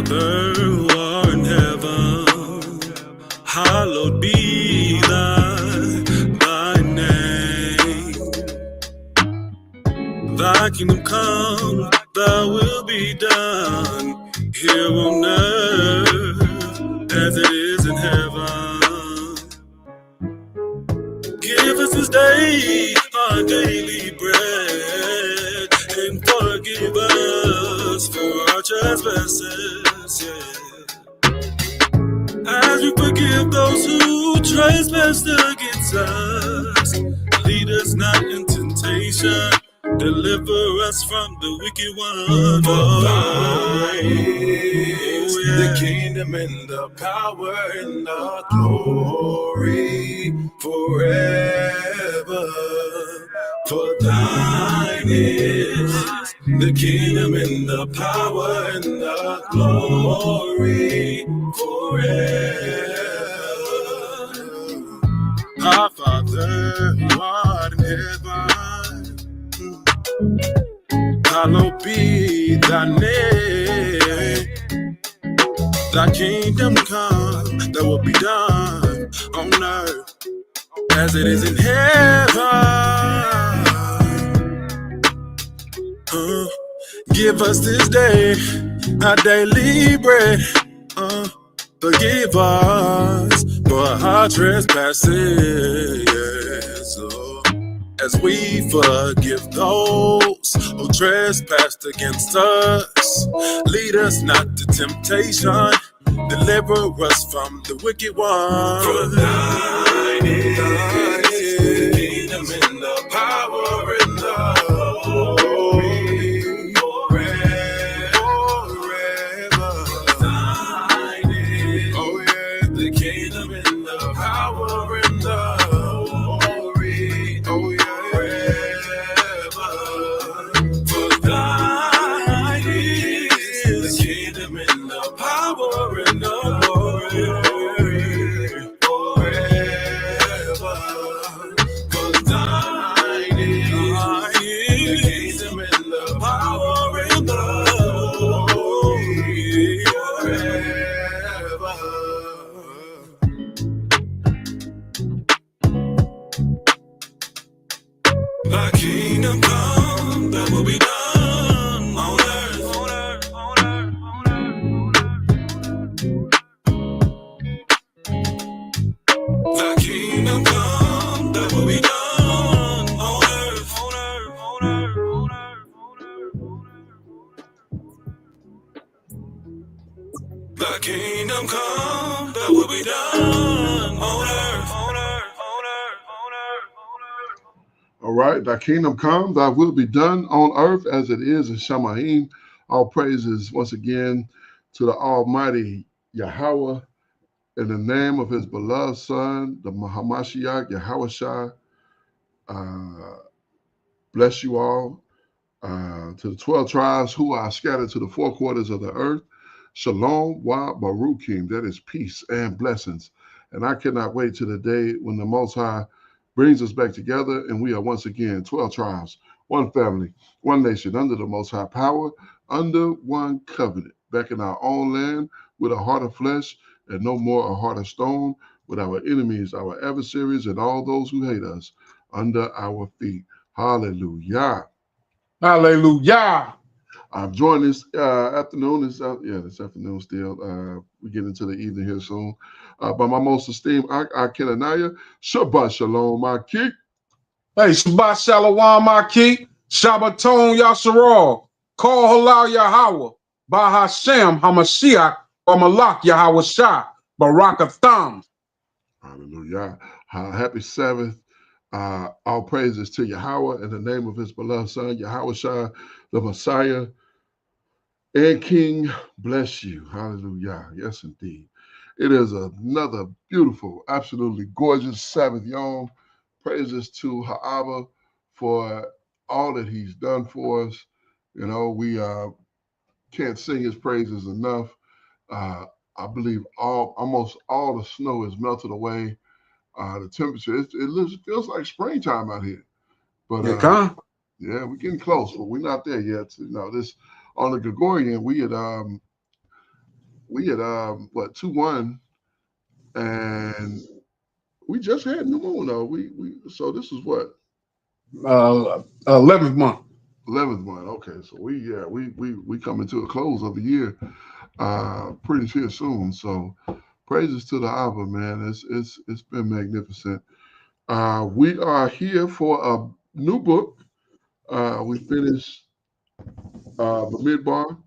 Father who art in heaven, hallowed be thy name. Thy kingdom come, thy will be done here on earth as it is in heaven. Give us this day our daily bread, and forgive us for our trespasses, as we forgive those who trespass against us. Lead us not in temptation, deliver us from the wicked one. For thine is the kingdom and the power and the glory forever. For thine is the kingdom and the power and the glory forever. Our Father who art in heaven, hallowed be thy name. Thy kingdom come, thy will be done on earth as it is in heaven. Give us this day our daily bread. Forgive us for our trespasses, as we forgive those who trespass against us. Lead us not to temptation, deliver us from the wicked one. For thine is the kingdom and the power and the glory forever. Thine is the kingdom and the power and the glory forever. For thine is the kingdom and the power and the glory forever. For thine is the kingdom and the power and the glory forever. Thy kingdom come, thy will be done on earth. Thy kingdom come, thy will be done on earth. Thy kingdom come, thy will be done on earth. All right, thy kingdom come, thy will be done on earth as it is in Shamaim. All praises once again to the Almighty Yahweh in the name of his beloved Son, the Mahamashiach Yahushua. Bless you all. To the 12 tribes who are scattered to the four quarters of the earth. Shalom wa Baruchim, that is peace and blessings. And I cannot wait till the day when the Most High brings us back together and we are once again 12 tribes, one family, one nation, under the Most High power, under one covenant, back in our own land with a heart of flesh and no more a heart of stone, with our enemies, our adversaries, and all those who hate us under our feet. Hallelujah. Hallelujah. I'm joined this afternoon. This afternoon still. We get into the evening here soon. By my most esteemed Kenaniah. Shabbat Shalom, my key. Hey, Shabbat Shalom, my key. Shabbaton Yasharal. Call Halal Yahweh. Bahashem Hamashiach. Or Malak Yahweh Shah. Barakatham. Hallelujah. Happy Sabbath. All praises to Yahweh in the name of his beloved Son, Yahweh Shah, the Messiah and King. Bless you. Hallelujah. Yes, indeed. It is another beautiful, absolutely gorgeous Sabbath Yom. Praises to Ha'abah for all that he's done for us. You know, we can't sing his praises enough. I believe almost all the snow is melted away. The temperature, it feels like springtime out here. But yeah, we're getting close, but we're not there yet. You know, this on the Gregorian, we had we had 2-1, and we just had new moon though. We so this is what 11th month. 11th month. Okay, so we coming to a close of the year pretty soon. So praises to the Abba, man. It's been magnificent. We are here for a new book. We finished Bamidbar,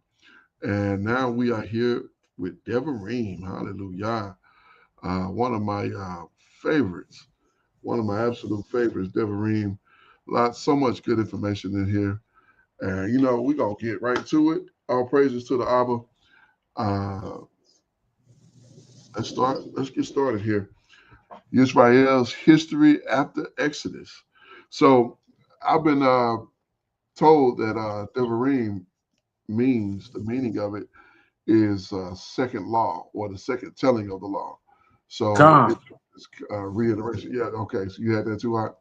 and now we are here with Deb Arim. Hallelujah. One of my favorites, one of my absolute favorites, Deb Arim. So much good information in here. And we're gonna get right to it. All praises to the Abba. Let's get started here. Israel's history after Exodus. So I've been told that Devarim means, the meaning of it is second law or the second telling of the law. So Con. it's reiteration. Yeah, okay. So you had that too, Hot?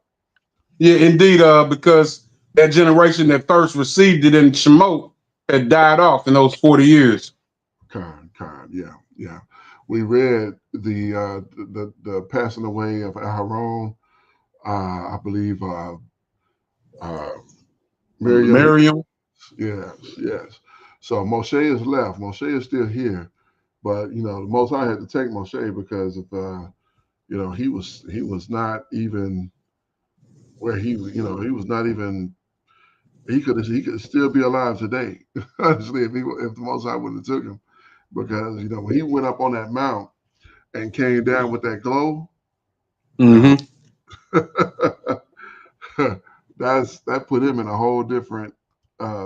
Yeah, indeed, because that generation that first received it in Shemot had died off in those 40 years. Con, yeah. We read the passing away of Aaron, I believe Miriam. Miriam. Yes. So Moshe is left. Moshe is still here, but the Most High had to take Moshe because of he was not even where he was not even he could still be alive today. Honestly, if the Most High wouldn't have took him, because when he went up on that mount and came down with that glow, Mm-hmm. that put him in a whole different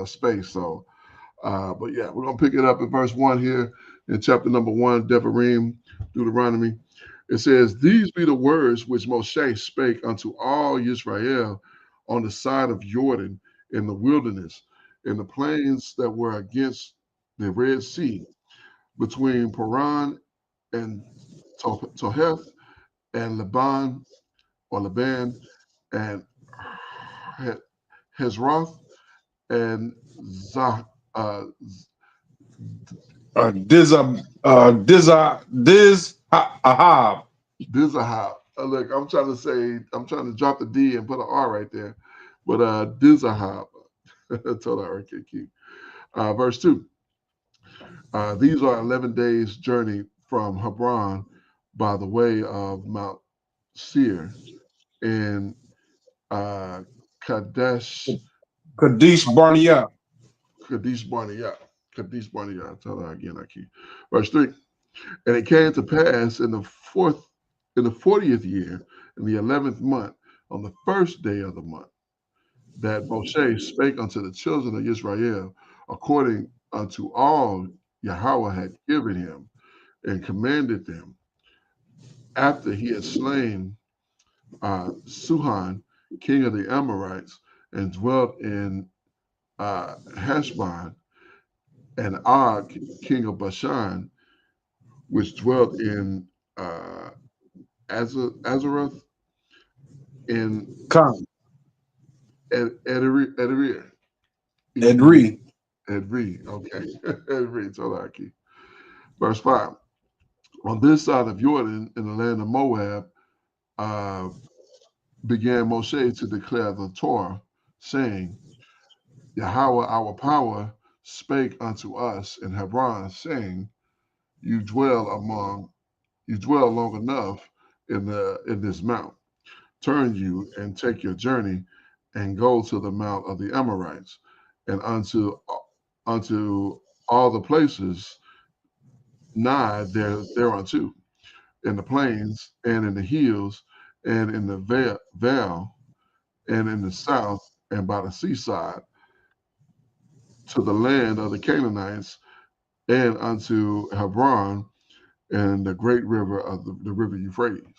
space. So, but yeah, we're gonna pick it up in verse 1 here in chapter number 1, Deb Arim, Deuteronomy. It says, "These be the words which Moshe spake unto all Israel on the side of Jordan in the wilderness, in the plains that were against the Red Sea, between Paran and Toheth and Laban and Hezroth and Ahab. Dizahab. Look, I'm trying to drop the D and put an R right there. But Dizahab. Told her, okay, keep. Verse 2. These are 11 days' journey from Hebron by the way of Mount Seir in Kadesh Barnea. Barnea. Kadesh Barnea. Tell her again, I keep. Verse 3. And it came to pass in the 40th year, in the 11th month, on the first day of the month, that Moshe spake unto the children of Israel according unto all Yahweh had given him, and commanded them, after he had slain Suhan, king of the Amorites, and dwelt in Heshbon, and Og, king of Bashan, which dwelt in Azareth, in Con. Edrei. Edrei. Edrei, okay. Edrei, Tolaki. Verse 5. On this side of Jordan, in the land of Moab, began Moshe to declare the Torah, saying, Yahweh our power spake unto us in Hebron, saying, You dwell long enough in this mount. Turn you and take your journey and go to the mount of the Amorites, and unto all the places nigh thereunto, in the plains and in the hills and in the vale and in the south and by the seaside, to the land of the Canaanites, and unto Hebron and the great river of the river Euphrates.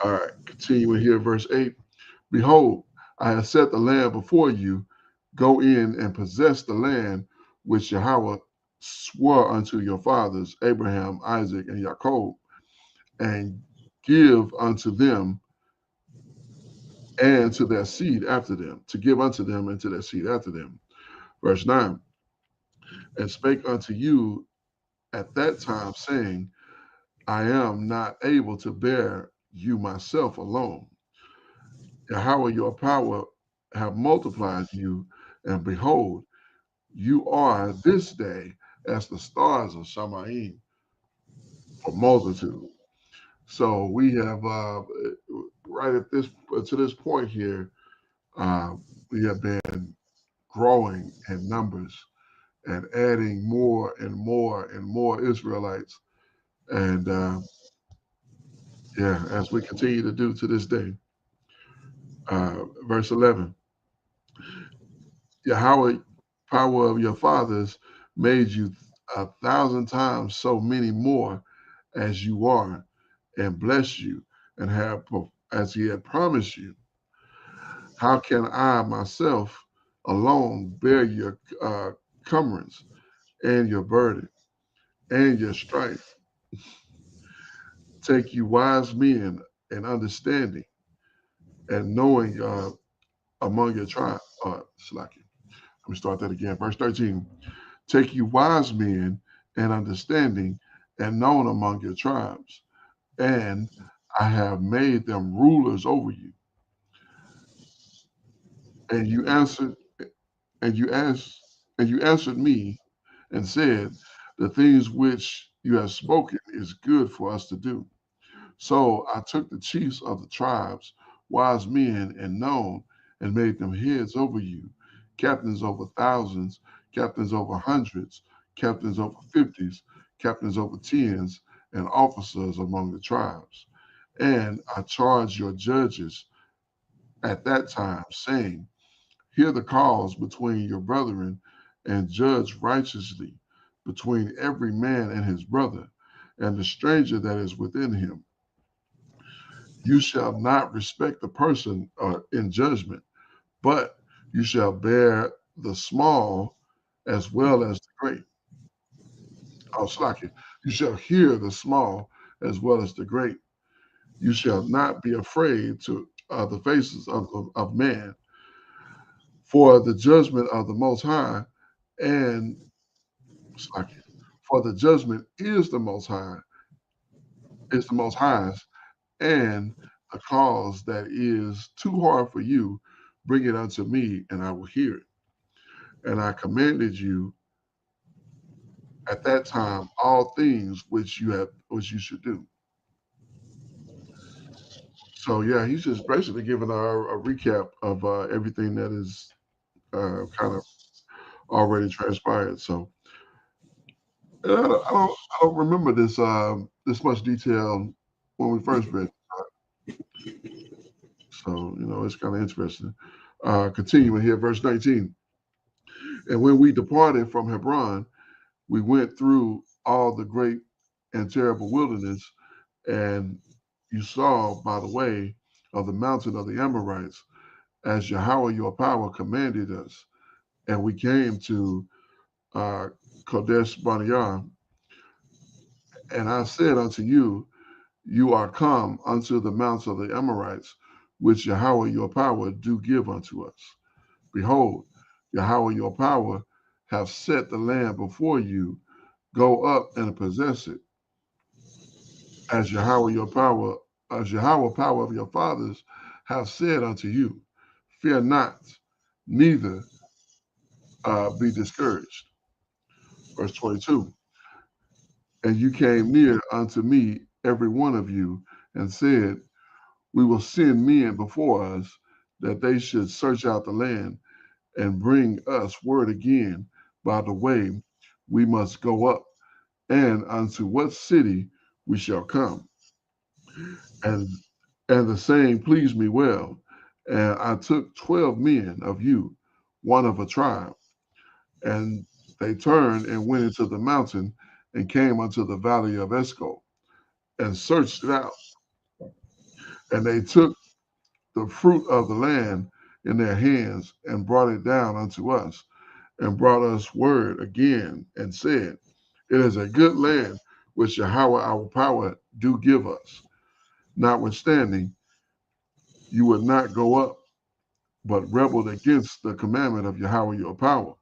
All right, continuing here, verse 8. Behold, I have set the land before you. Go in and possess the land which Yahweh swore unto your fathers, Abraham, Isaac, and Jacob, and give unto them and to their seed after them, to give unto them and to their seed after them. Verse 9. And spake unto you at that time, saying, I am not able to bear you myself alone. Yahweh your power have multiplied you, and behold, you are this day as the stars of Shamaim for multitude. So we have right at this to this point here, we have been growing in numbers and adding more and more and more Israelites, and yeah, as we continue to do to this day. Verse 11: Yahweh, power of your fathers, made you 1,000 times so many more as you are, and bless you, and have as he had promised you. How can I myself alone bear your cumbrance and your burden and your strife? Take you wise men and understanding and knowing among your tribe. Let me start that again. Verse 13. Take you wise men and understanding and known among your tribes, and I have made them rulers over you. And you answered, and you asked, and you answered me and said, the things which you have spoken is good for us to do. So I took the chiefs of the tribes, wise men and known, and made them heads over you, captains over thousands, captains over hundreds, captains over fifties, captains over tens, and officers among the tribes. And I charged your judges at that time, saying, hear the cause between your brethren, and judge righteously between every man and his brother, and the stranger that is within him. You shall not respect the person in judgment, but you shall bear the small as well as the great. Oh, slack it. You shall hear the small as well as the great. You shall not be afraid to the faces of man, for the judgment of the Most High, and slack it. For the judgment is the Most High's, and the cause that is too hard for you, bring it unto me, and I will hear it. And I commanded you at that time all things which you should do. So yeah, he's just basically giving a recap of everything that is kind of already transpired. So I don't remember this much detail when we first read. So it's kind of interesting. Continuing here, verse 19. And when we departed from Hebron, we went through all the great and terrible wilderness, and you saw by the way of the mountain of the Amorites, as Yahweh your power commanded us. And we came to Kadesh Barnea, and I said unto you, you are come unto the mounts of the Amorites, which Yahweh your power do give unto us. Behold, Yahweh your power have set the land before you. Go up and possess it, as Yahweh power of your fathers have said unto you. Fear not, neither be discouraged. Verse 22. And you came near unto me, every one of you, and said, we will send men before us, that they should search out the land and bring us word again by the way we must go up, and unto what city we shall come. And the saying pleased me well. And I took 12 men of you, one of a tribe, and they turned and went into the mountain and came unto the valley of Escol and searched it out. And they took the fruit of the land in their hands and brought it down unto us, and brought us word again and said, it is a good land which Yahweh our power do give us. Notwithstanding, you would not go up, but rebelled against the commandment of Yahweh your power.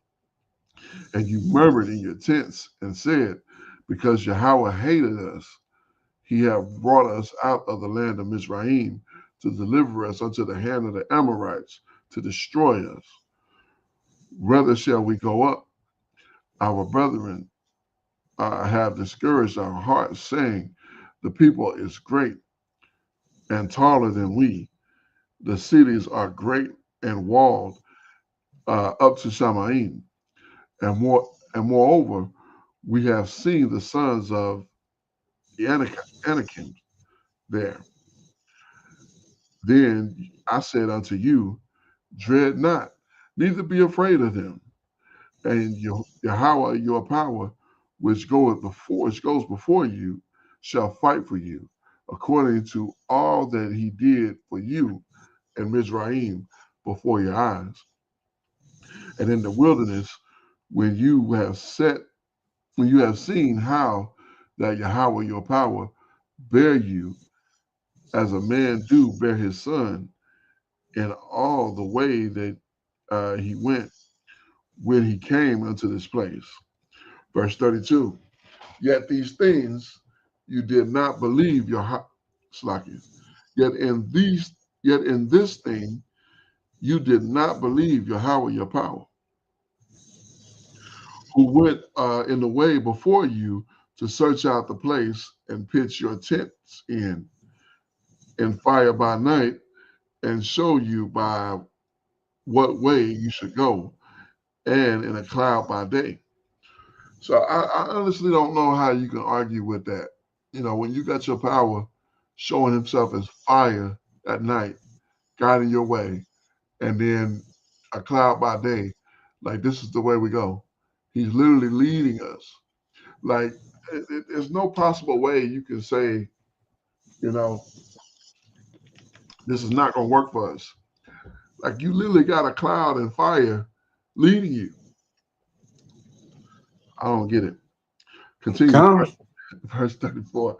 And you murmured in your tents and said, Because Yahweh hated us, he hath brought us out of the land of Mizraim to deliver us unto the hand of the Amorites to destroy us. Rather shall we go up, our brethren have discouraged our hearts, saying, the people is great and taller than we. The cities are great and walled up to Shamaim. And moreover, we have seen the sons of the Anakim there. Then I said unto you, dread not, neither be afraid of them. And Yahweh, your power, which goes before you, shall fight for you, according to all that he did for you in Mizraim before your eyes. And in the wilderness, when you have seen how that Yahweh, your power, bear you as a man do bear his son in all the way that he went when he came unto this place. Verse 32. Yet these things you did not believe Slakia. Yet in this thing you did not believe Yahweh your power, who went in the way before you to search out the place and pitch your tents in fire by night and show you by what way you should go, and in a cloud by day. So I honestly don't know how you can argue with that. When you got your power showing himself as fire at night, guiding your way, and then a cloud by day, like this is the way we go. He's literally leading us. Like there's no possible way you can say, you know, this is not going to work for us. Like you literally got a cloud and fire leading you. I don't get it. Continue Come. verse 34.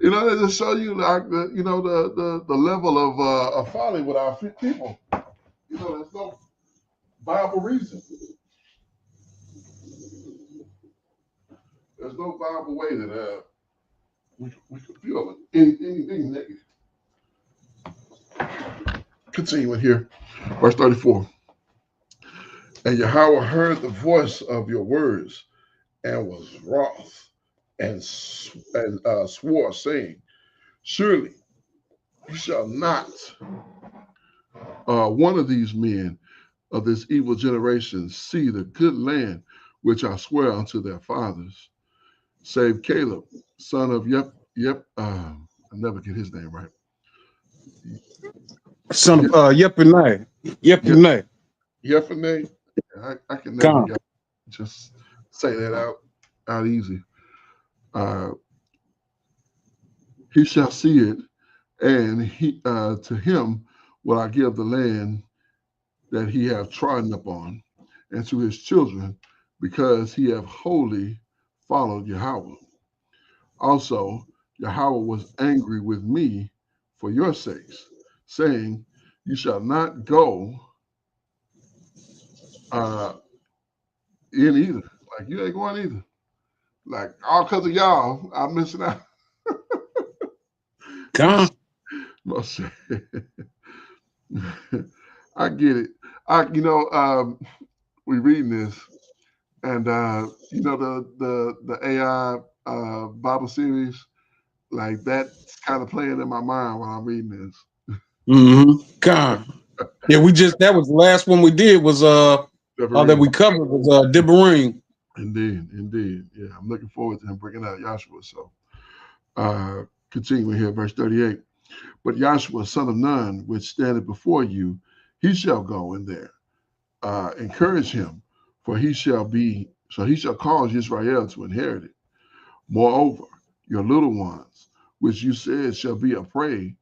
They just show you like the level of folly with our people. There's no Bible reason. There's no Bible way that we can feel anything negative. Continuing here, verse 34. And Yahweh heard the voice of your words and was wroth and swore, saying, surely you shall not one of these men of this evil generation see the good land which I swear unto their fathers, save Caleb, son of I never get his name right. Son of Yepunai. Yepunai. Yephane. I can never Come. just say that out easy. He shall see it, and he to him will I give the land that he hath trodden upon, and to his children, because he hath wholly followed Yahweh. Also, Yahweh was angry with me for your sakes, saying, you shall not go in either. Like you ain't going either. Like all because of y'all, I'm missing out. Come. Moshe. I get it. We reading this, and the AI Bible series, like that's kind of playing in my mind while I'm reading this. Mm-hmm. Come. Yeah, that was the last one we did was that we covered was Deb Arim. Indeed. Yeah, I'm looking forward to him bringing out Joshua. So, continuing here, verse 38. But Joshua, son of Nun, which standeth before you, he shall go in there. Encourage him, for he shall cause Israel to inherit it. Moreover, your little ones, which you said shall be a prey,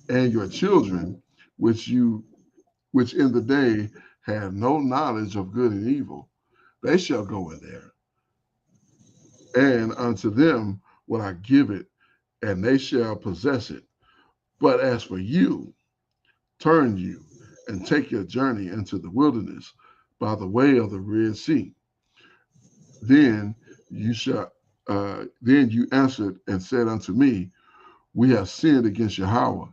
and your children, which in the day have no knowledge of good and evil, they shall go in there. And unto them will I give it, and they shall possess it. But as for you, turn you and take your journey into the wilderness by the way of the Red Sea. Then you shall Then you answered and said unto me, we have sinned against Yahweh.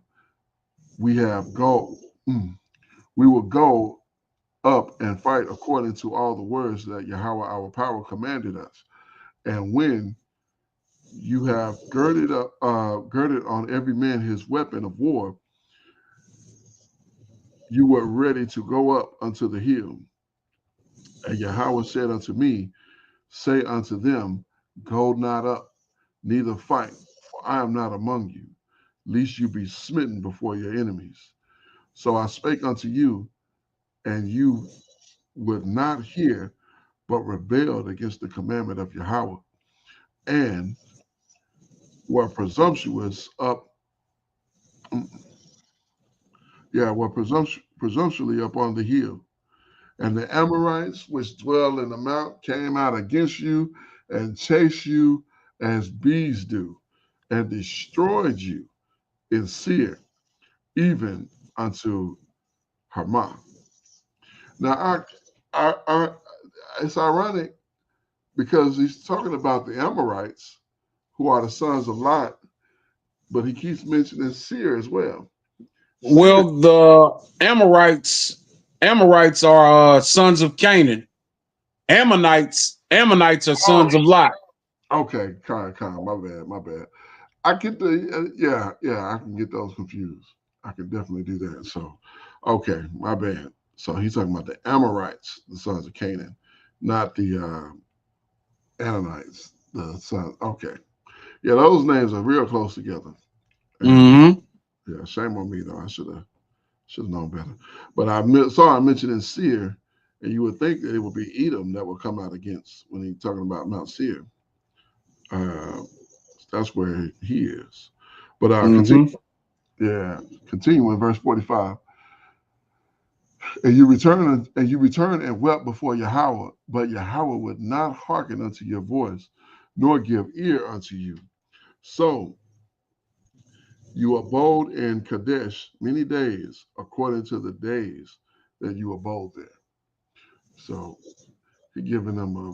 We have go. We will go up and fight according to all the words that Yahweh our power commanded us. And when you have girded on every man his weapon of war, you were ready to go up unto the hill. And Yahweh said unto me, say unto them, go not up, neither fight, for I am not among you, lest you be smitten before your enemies. So I spake unto you, and you would not hear, but rebelled against the commandment of Yahweh, and were presumptuous up, were presumptuously up on the hill. And the Amorites which dwell in the mount came out against you and chased you as bees do, and destroyed you in Seir, even unto Hamath. Now, it's ironic because he's talking about the Amorites, who are the sons of Lot, but he keeps mentioning Seir as well. Seir, Well, the Amorites are sons of Canaan. Ammonites are oh, sons of Lot. okay, kind, my bad. I get I can get those confused. I can definitely do that. So, okay, my bad. So he's talking about the Amorites, the sons of Canaan, not the Ananites, the sons. Okay, yeah, those names are real close together. And Mm-hmm. yeah, shame on me though. I should have known better. But saw I mentioned in Seir, and you would think that it would be Edom that would come out against when he's talking about Mount Seir. Uh, that's where he is. But continue. Mm-hmm. Yeah, continue in verse 45. And you returned and wept before Yahweh, but Yahweh would not hearken unto your voice, nor give ear unto you. So you abode in Kadesh many days, according to the days that you abode there. So he giving them a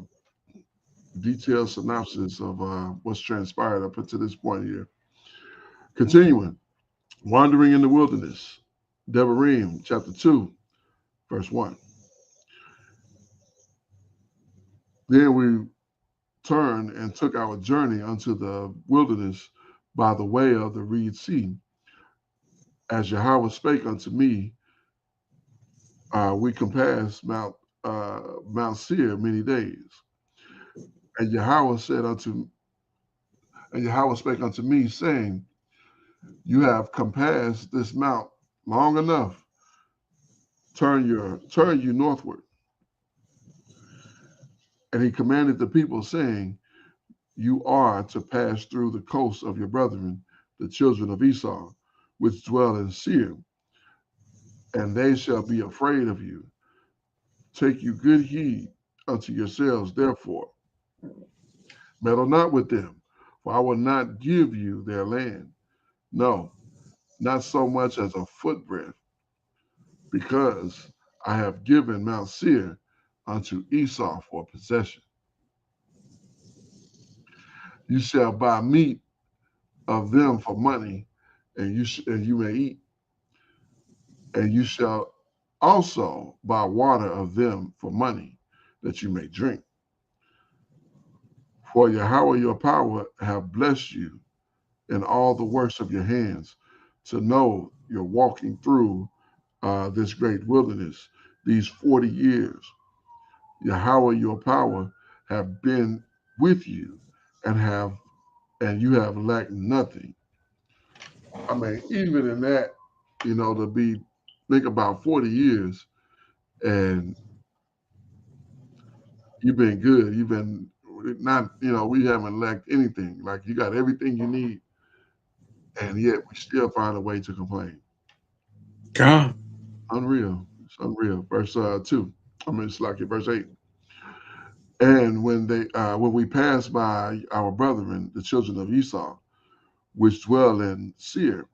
detailed synopsis of what's transpired up until this point here. Continuing, wandering in the wilderness, Deb Arim, chapter 2, verse 1. Then we turned and took our journey unto the wilderness by the way of the Reed Sea. As Yahweh spake unto me, we compassed Mount Seir many days. And Yahweh spake unto me, saying, you have compassed this mount long enough. Turn you northward. And he commanded the people, saying, you are to pass through the coasts of your brethren, the children of Esau, which dwell in Seir, and they shall be afraid of you. Take you good heed unto yourselves, therefore. Meddle not with them, for I will not give you their land. No, not so much as a footbreadth, because I have given Mount Seir unto Esau for possession. You shall buy meat of them for money, and you may eat, and you shall also buy water of them for money, that you may drink. For Yahweh your power have blessed you in all the works of your hands, to know you're walking through this great wilderness these 40 years. Yahweh your power have been with you, and you have lacked nothing. I mean, even in that, to be think about 40 years, and you've been good. You've been not, we haven't lacked anything. Like you got everything you need, and yet we still find a way to complain. God. Unreal. It's unreal. Verse 2. It's like verse 8. And when we passed by our brethren, the children of Esau, which dwell in Seir,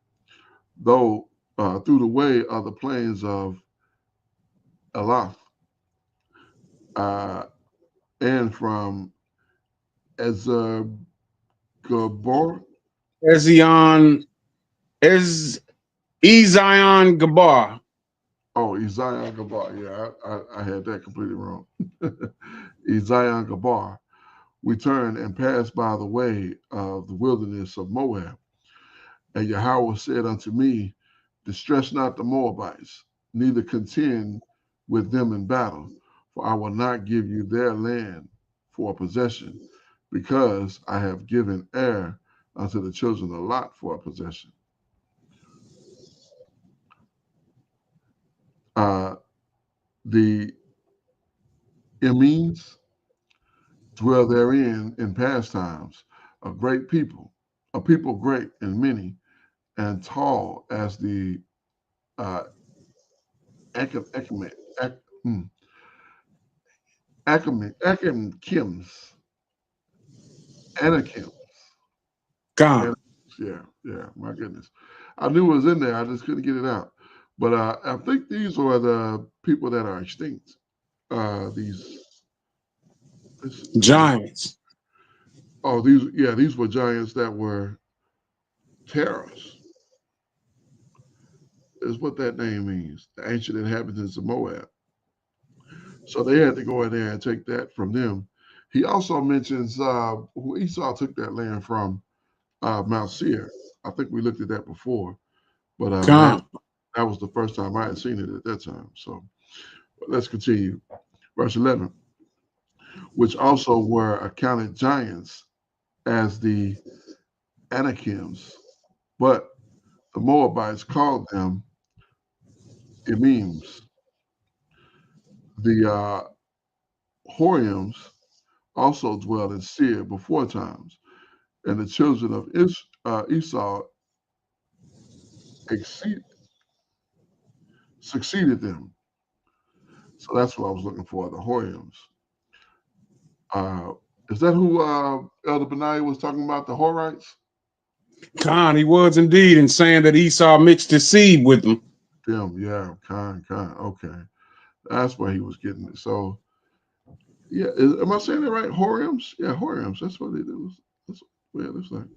though through the way of the plains of Elath, and from as Gabor. Ezion, Ez, Ezion Gabar. Oh, Isaiah Gabar. Yeah, I had that completely wrong. Isaiah Gabar. We turned and passed by the way of the wilderness of Moab. And Yahweh said unto me, distress not the Moabites, neither contend with them in battle, for I will not give you their land for a possession, because I have given Ar unto the children of Lot for a possession. The Emines dwell therein in past times, a great people, a people great and many, and tall as the uh, Akim, Akim, Akim, Akimkims, Anakim. Gone. Yeah, my goodness. I knew it was in there, I just couldn't get it out. But I think these are the people that are extinct. These, Giants. these were giants that were terrors, is what that name means, the ancient inhabitants of Moab. So they had to go in there and take that from them. He also mentions who Esau took that land from, Mount Seir. I think we looked at that before, but Gone. that was the first time I had seen it at that time. So let's continue. Verse 11, which also were accounted giants as the Anakims, but the Moabites called them Emims. The Horims also dwelled in Seir before times, and the children of Esau exceed, succeeded them. So that's what I was looking for, the Horims. Uh, is that who Elder Benaiah was talking about, the Horites? Gone. He was indeed, in saying that Esau mixed his seed with them. Them, yeah, kind. Okay, that's where he was getting it. So, yeah, am I saying that right? Horims? Yeah, Horims. That's what it is. That's what it looks like.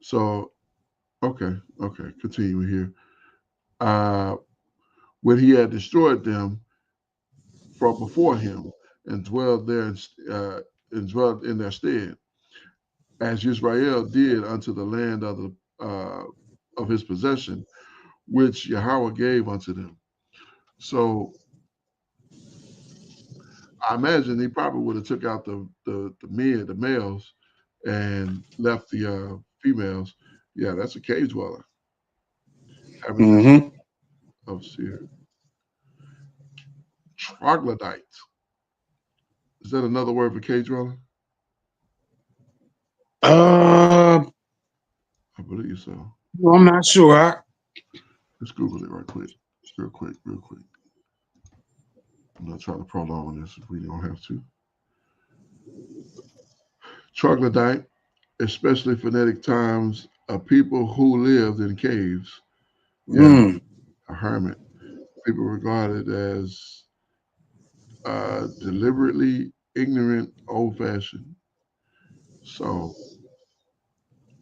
So, okay, continue here. Uh, when he had destroyed them from before him and dwelled there and dwelt in their stead, as Israel did unto the land of his possession, which Yahweh gave unto them. So I imagine he probably would have took out the males, and left the females. Yeah, that's a cave dweller, habitant Mm-hmm. of Seir. Troglodyte. Is that another word for cave dweller? Uh, I believe so. I'm not sure. Let's Google it right quick. Real quick. I'm not trying to prolong this if we don't have to. Troglodyte, especially phonetic times, a people who lived in caves. Yeah, Mm. a hermit. People regarded as deliberately ignorant, old-fashioned. So,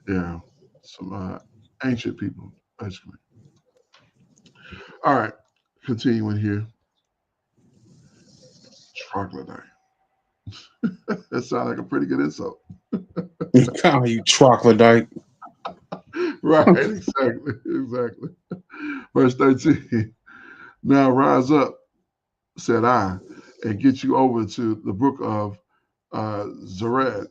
yeah, some ancient people, basically. All right, continuing here. Troglodyte. That sounds like a pretty good insult. Call you troglodyte. Right, exactly. Verse 13. Now rise up, said I, and get you over to the brook of Zered.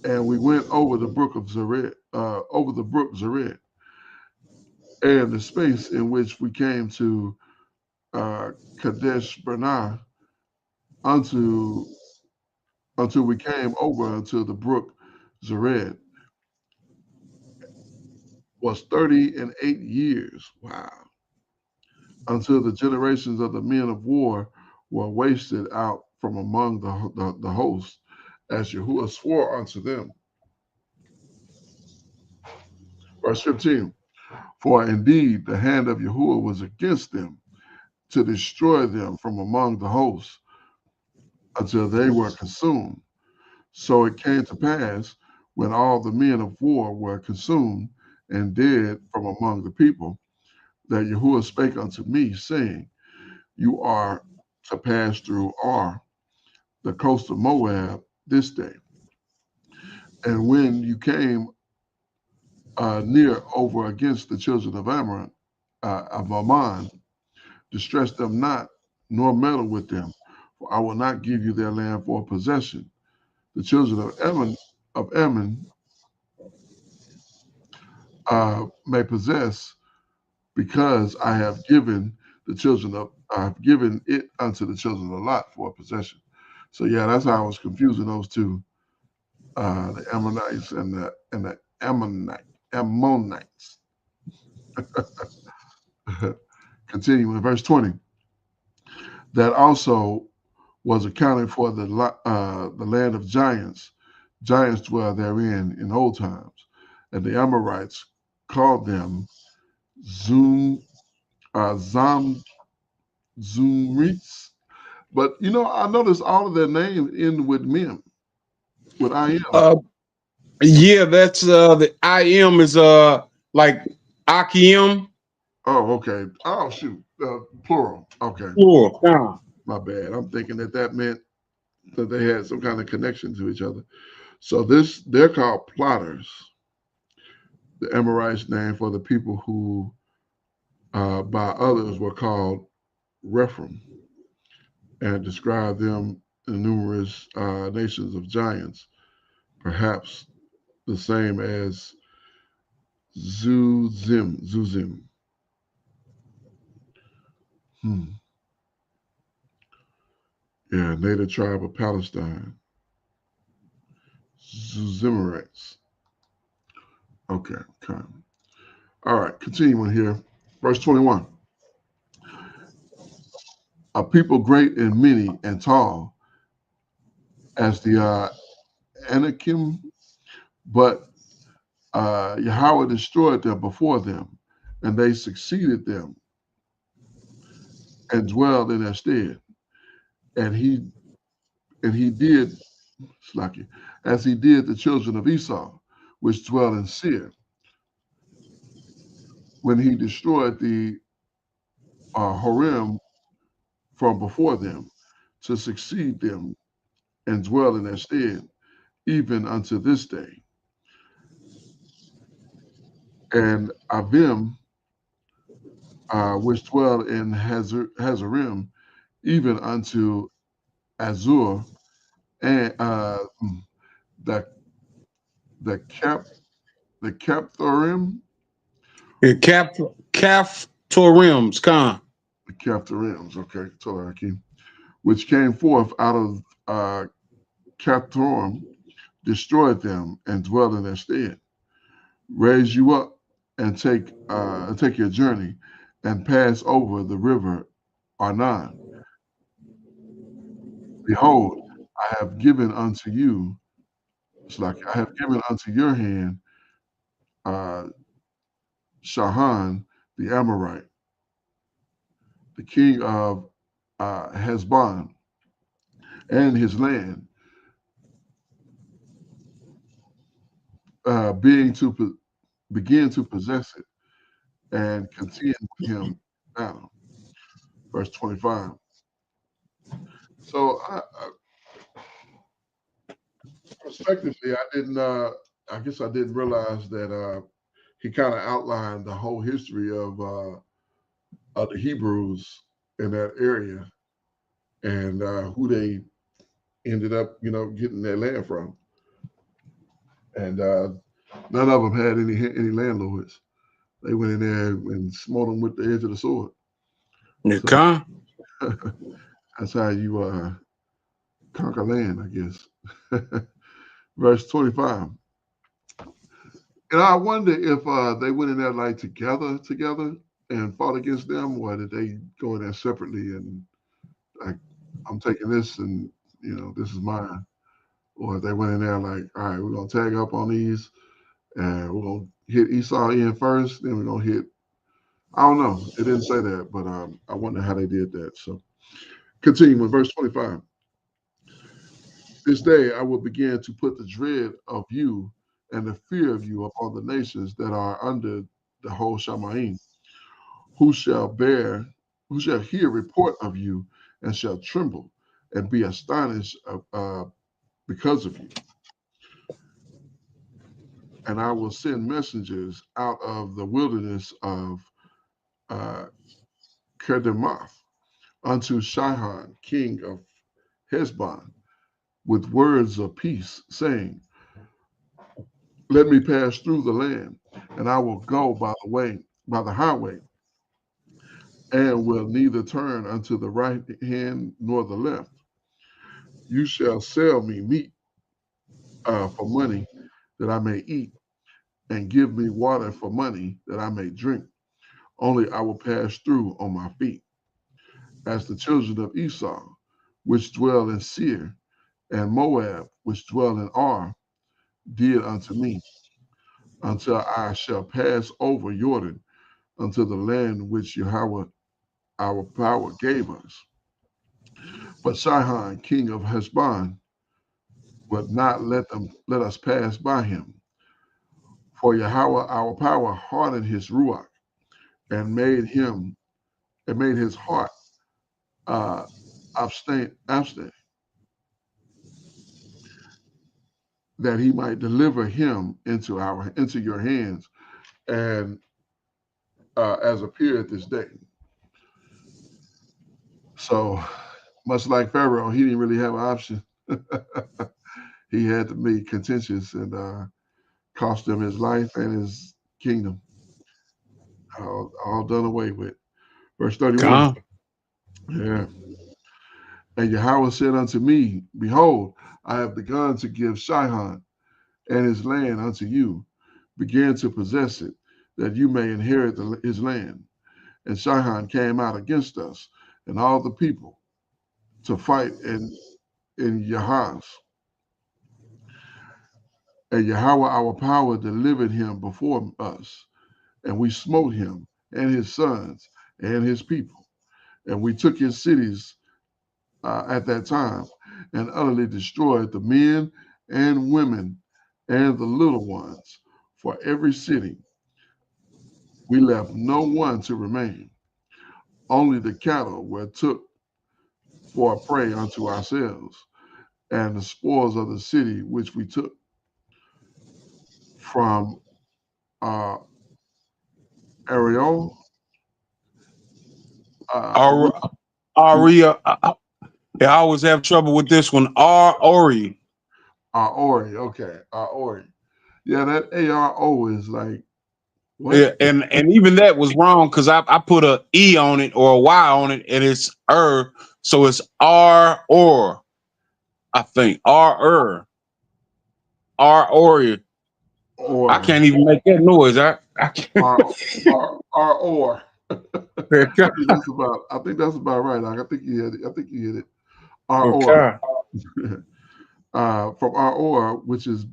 And we went over the brook of Zered, over the brook Zered, and the space in which we came to Kadesh Barnea unto until we came over unto the brook Zered was 30 and 8 years. Wow. Until the generations of the men of war were wasted out from among the host, as Yahuwah swore unto them. Verse 15. For indeed the hand of Yahuwah was against them to destroy them from among the hosts until they were consumed. So it came to pass when all the men of war were consumed and dead from among the people, that Yahuwah spake unto me, saying, You are to pass through Ar, the coast of Moab, this day. And when you came near over against the children of Ammon, distress them not, nor meddle with them, for I will not give you their land for possession. The children of Ammon may possess, because I have given it unto the children of Lot for a possession. So yeah, that's how I was confusing those two, the Ammonites and the Ammonites. Continuing in verse 20, that also was accounted for the land of giants. Giants dwell therein in old times, and the Amorites called them Zomrites. But I noticed all of their names end with mem, with I am. Yeah, that's the I am is like Akim. Oh, okay. Oh, shoot. Plural. Okay. Plural. My bad. I'm thinking that meant that they had some kind of connection to each other. So they're called plotters. The Amorites name for the people who by others were called Rephaim, and describe them in numerous nations of giants, perhaps the same as Zuzim. Yeah, native tribe of Palestine. Zuzimerites. Okay. All right, continuing here. Verse 21. A people great and many and tall as the Anakim, but Yahweh destroyed them before them, and they succeeded them and dwelled in their stead. And he did Slacky, as he did the children of Esau, which dwell in Seir, when he destroyed the Horim from before them, to succeed them and dwell in their stead, even unto this day. And Avim, which dwell in Hazarim, even unto Azur, and the the Cap the Capthorim, Captorims, the Captorims, okay, Torah, which came forth out of Captorim, destroyed them and dwell in their stead. Raise you up and take your journey and pass over the river Arnon. Behold, I have given unto you, it's like I have given unto your hand uh, Shahan the Amorite, the king of Hezbon, and his land, being to begin to possess it and contend with him in battle. Verse 25. So, respectively, I didn't. I guess I didn't realize that he kind of outlined the whole history of the Hebrews in that area, and who they ended up, getting their land from. And none of them had any landlords. They went in there and smote them with the edge of the sword. So that's how you conquer land, I guess. Verse 25. And I wonder if they went in there like together and fought against them, or did they go in there separately and like, I'm taking this and this is mine, or if they went in there like, all right, we're gonna tag up on these and we're gonna hit Esau in first, then we're gonna hit. I don't know. It didn't say that, but I wonder how they did that. So continue with verse 25. This day I will begin to put the dread of you and the fear of you upon the nations that are under the whole Shamaim, who shall bear, who shall hear report of you and shall tremble and be astonished because of you. And I will send messengers out of the wilderness of uh, Kedemoth unto Shihon, king of Heshbon, with words of peace, saying, let me pass through the land, and I will go by the way, by the highway, and will neither turn unto the right hand nor the left. You shall sell me meat for money that I may eat, and give me water for money that I may drink. Only I will pass through on my feet, as the children of Esau, which dwell in Seir, and Moab, which dwell in Ar, did unto me, until I shall pass over Jordan unto the land which Yahweh our power gave us. But Sihon, king of Heshbon, would not let us pass by him. For Yahweh our power hardened his ruach and made his heart abstain, that he might deliver him into your hands, and as appeared this day. So much like Pharaoh, he didn't really have an option. He had to be contentious and cost him his life and his kingdom. All done away with. Verse 31. Come. Yeah. And Yahweh said unto me, behold, I have begun to give Shihon and his land unto you. Begin to possess it, that you may inherit his land. And Shihon came out against us and all the people to fight in Yahaz. And Yahweh our power delivered him before us, and we smote him and his sons and his people. And we took his cities at that time and utterly destroyed the men and women and the little ones. For every city, we left no one to remain. Only the cattle were took for a prey unto ourselves, and the spoils of the city which we took from Ariel. Ar- Aria. I always have trouble with this one. Ori. Ori, okay, Ori. Yeah, that ARO is like what? Yeah, and even that was wrong because I put a E on it or a Y on it, and it's so it's R or I think Ori. I Or can't even make that noise. I can't. or. I think that's about right. I think you hit it. I think you hit it. Or. Okay. From Or, which is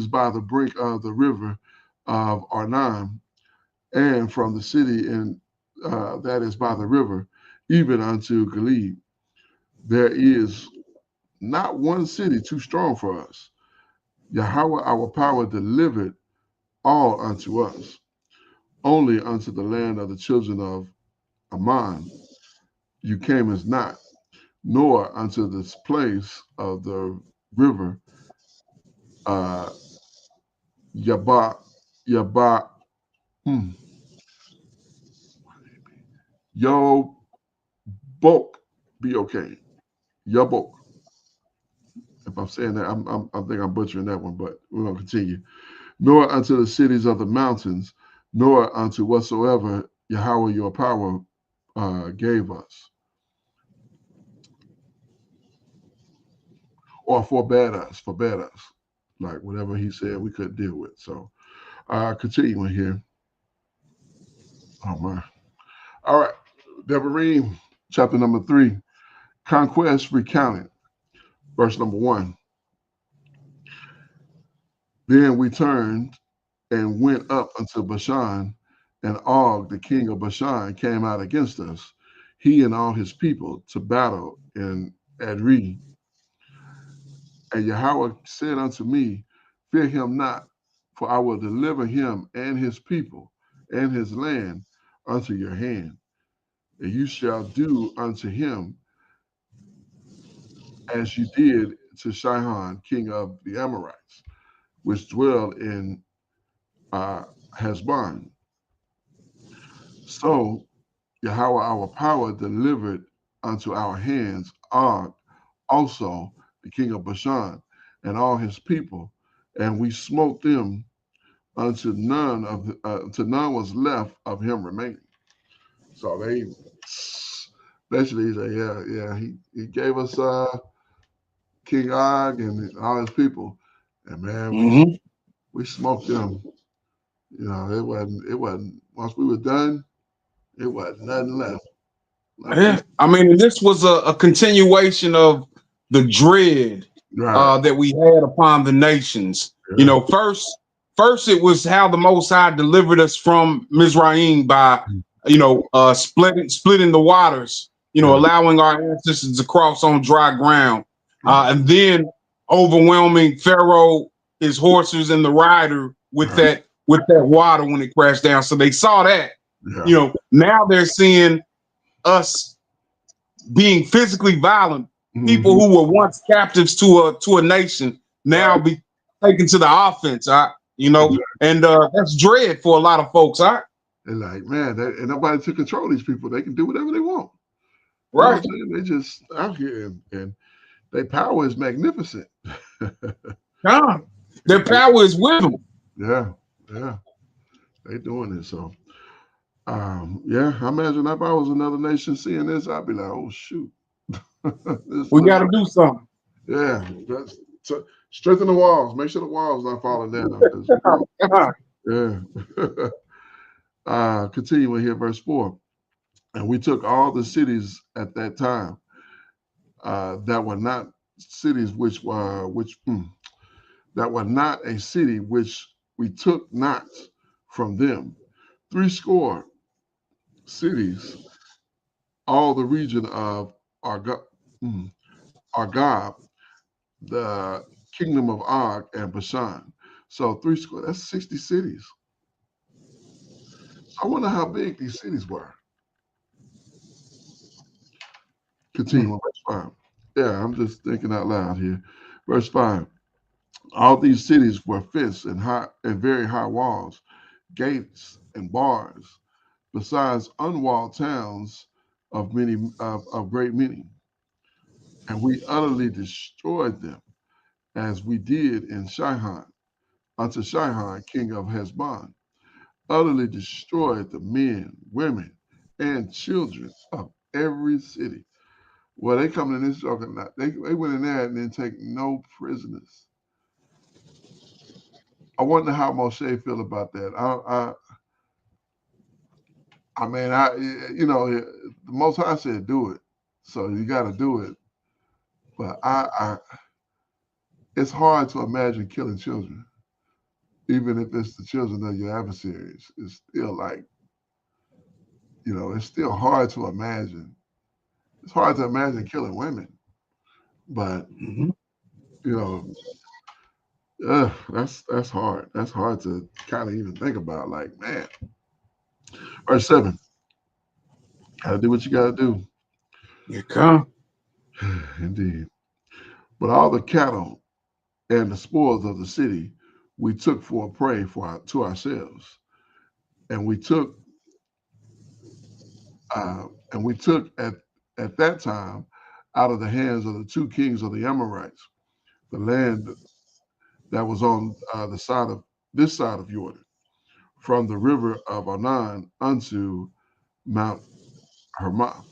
by the brink of the river of Arnon, and from the city that is by the river, even unto Gilead. There is not one city too strong for us. Yahweh our power delivered all unto us, only unto the land of the children of Ammon you came as not, nor unto this place of the river Yabba Yabba Yobok B-O-K Yabok. If I'm saying that, I think I'm butchering that one, but we're gonna continue. Nor unto the cities of the mountains, nor unto whatsoever Yahweh your power gave us, or forbade us, like whatever he said we couldn't deal with. So continuing here. Oh my. All right. Deb Arim, chapter number 3, conquest recounted, verse number 1. Then we turned and went up unto Bashan, and Og, the king of Bashan, came out against us, he and all his people, to battle in Adri. And Yahweh said unto me, fear him not, for I will deliver him and his people and his land unto your hand. And you shall do unto him as you did to Sihon, king of the Amorites, which dwell in Heshbon. So Yahweh our power delivered unto our hands Og also, the king of Bashan, and all his people, and we smote them unto none was left of him remaining. So they basically say, yeah, he gave us King Og and all his people, and man, we smoked them. You know, it wasn't once we were done, it wasn't nothing left. Yeah, I mean, this was a continuation of the dread Right. that we had upon the nations. You Yeah. know, first it was how the Most High delivered us from Mizraim by, splitting the waters. You know, Yeah. allowing our ancestors to cross on dry ground, and then overwhelming Pharaoh, his horses, and the rider with Right. that water when it crashed down. So they saw that. Yeah. You know, now they're seeing us being physically violent, people Mhm. who were once captives to a nation now Right. be taken to the offense, and that's dread for a lot of folks, And like, man, and nobody to control these people. They can do whatever they want. You know what right? I'm saying? They just out here and their power is magnificent. God, their power is with them. Yeah, yeah. They doing it. So yeah, I imagine if I was another nation seeing this, I'd be like, oh shoot. This We looks got to do something. yeah. That's so strengthen the walls. Make sure the walls not falling down. 'Cause, yeah. Continuing here, verse 4. And we took all the cities at that time that were not cities that were not a city which we took not from them. 80 cities, all the region of Argob, Argob, the kingdom of Og and Bashan. So 80, that's 60 cities. I wonder how big these cities were. Continue with verse 5. Yeah, I'm just thinking out loud here. Verse 5. All these cities were fenced and very high walls, gates and bars, besides unwalled towns of great many. And we utterly destroyed them, as we did in Sihon, unto Sihon, king of Heshbon, utterly destroyed the men, women, and children of every city. Well, they come in this joke and they went in there and didn't take no prisoners. I wonder how Moshe feel about that. I mean, the Most High said do it, so you got to do it. But it's hard to imagine killing children, even if it's the children of your adversaries. It's still like, it's still hard to imagine. It's hard to imagine killing women, but you know, that's hard. That's hard to kind of even think about. Like, man, verse 7. Gotta do what you gotta do. You come. Indeed. But all the cattle and the spoils of the city we took for a prey to ourselves, and we took at that time out of the hands of the two kings of the Amorites the land that was on this side of Jordan, from the river of Arnon unto Mount Hermoth,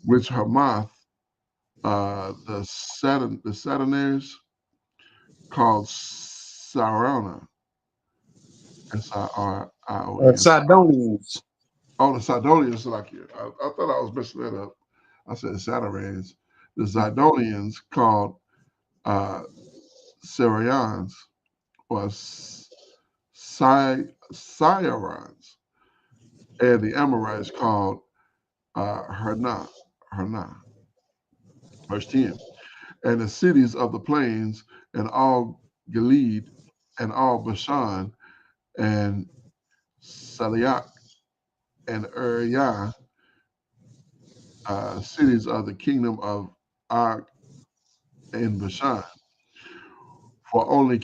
which Hermoth the Saturnaires called Sarona, Sirion. Sidonians. Oh, the Sidonians, like I thought I was messing that up. I said Saturnaires. The Zidonians called uh, Syrians or Sirons, and the Amorites called Hernah. Verse 10. and the cities of the plains, and all Gilead, and all Bashan, and Saliach, and Uriah, cities of the kingdom of Og and Bashan. For only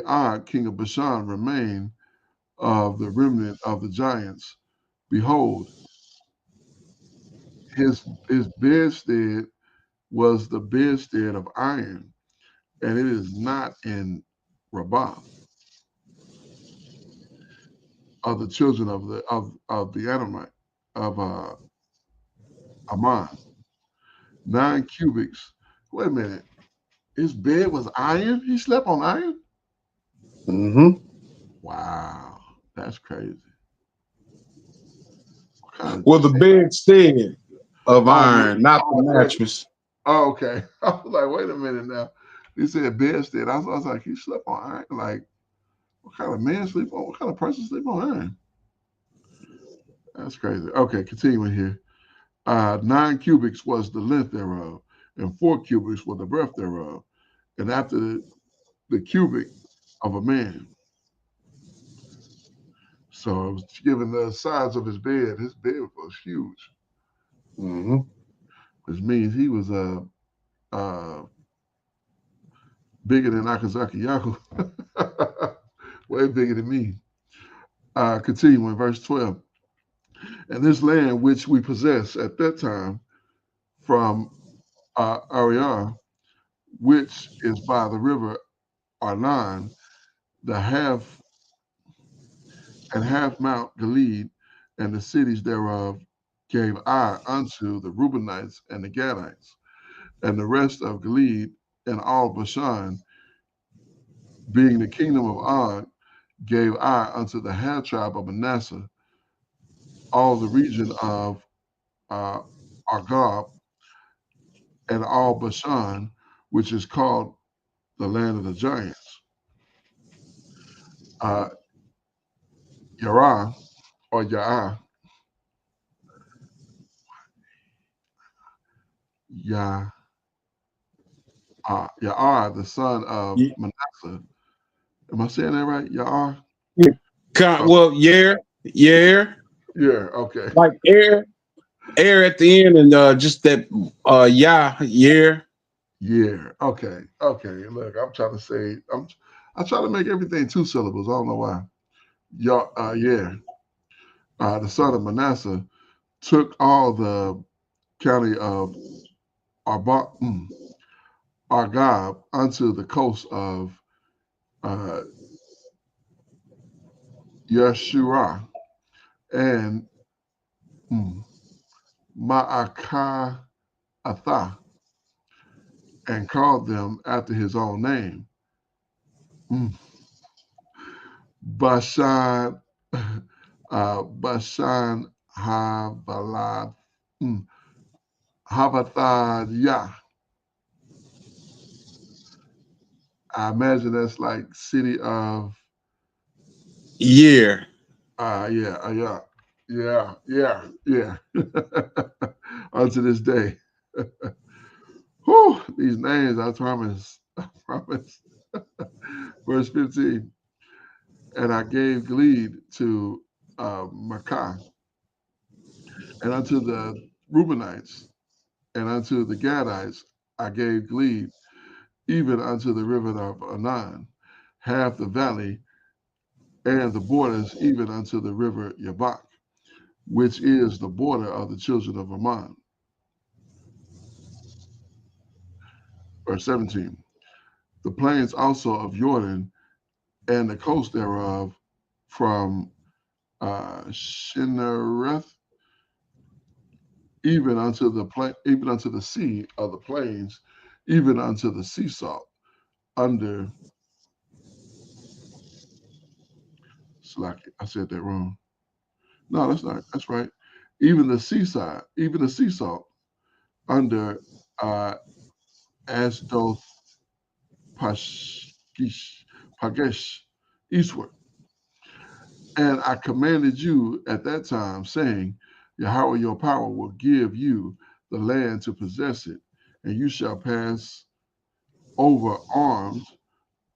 Og, king of Bashan, remained of the remnant of the giants. Behold, his bedstead was the bedstead of iron, and it is not in Rabbah of the children of the Ammonite of Ammon. 9 cubits. Wait a minute. His bed was iron? He slept on iron? Mm-hmm. Wow. That's crazy. What kind of Well, the bedstead of oh, iron, not the mattress. oh, okay. I was like, wait a minute now. He said bedstead. I was like, he slept on iron? Like, what kind of man sleep on? What kind of person sleep on iron? That's crazy. Okay, continuing here. 9 cubits was the length thereof, and 4 cubits was the breadth thereof, and after the cubit of a man. So it was given the size of his bed. His bed was huge, Mm-hmm. which means he was bigger than Akazaki Yaku. Way bigger than me. Continuing, verse 12. And this land which we possess at that time from Ariar, which is by the river Arnon, the half Mount Gilead, and the cities thereof gave I unto the Reubenites and the Gadites, and the rest of Gilead and all Bashan, being the kingdom of Og, gave I unto the half tribe of Manasseh, all the region of Argob, and all Bashan, which is called the land of the giants. Uh, Yarah, or Ya'ah, Ya, Ya'ar, the son of Yeah. Manasseh. Am I saying that right? Ya'ar? Oh, Well, yeah, yeah, okay. like air at the end, and just that yeah. Yeah, okay, okay. Look, I'm trying to say, I try to make everything 2 syllables. I don't know why. Yeah. The son of Manasseh took all the county of Argob unto the coast of uh, Yeshua and mm, Ma'akatha, and called them after his own name. Mm. Bashan, Bashan Havalad, mm, Havathah. I imagine that's like city of, Yeah. yeah, yeah. Unto this day. Whew, these names, I promise. I promise. Verse 15. And I gave Gilead to Makah, and unto the Reubenites, and unto the Gadites I gave Gilead, even unto the river of Anan, half the valley, and the borders, even unto the river Yabak, which is the border of the children of Ammon. Verse 17. The plains also of Jordan, and the coast thereof, from Shinnereth, even unto the sea of the plains, even unto the sea salt, under Slack. I said that wrong. No, that's not. That's right. Even the seaside, even the sea salt, under Asdoth Pashkish, Pagesh, eastward. And I commanded you at that time, saying, Yahweh your power will give you the land to possess it, and you shall pass over armed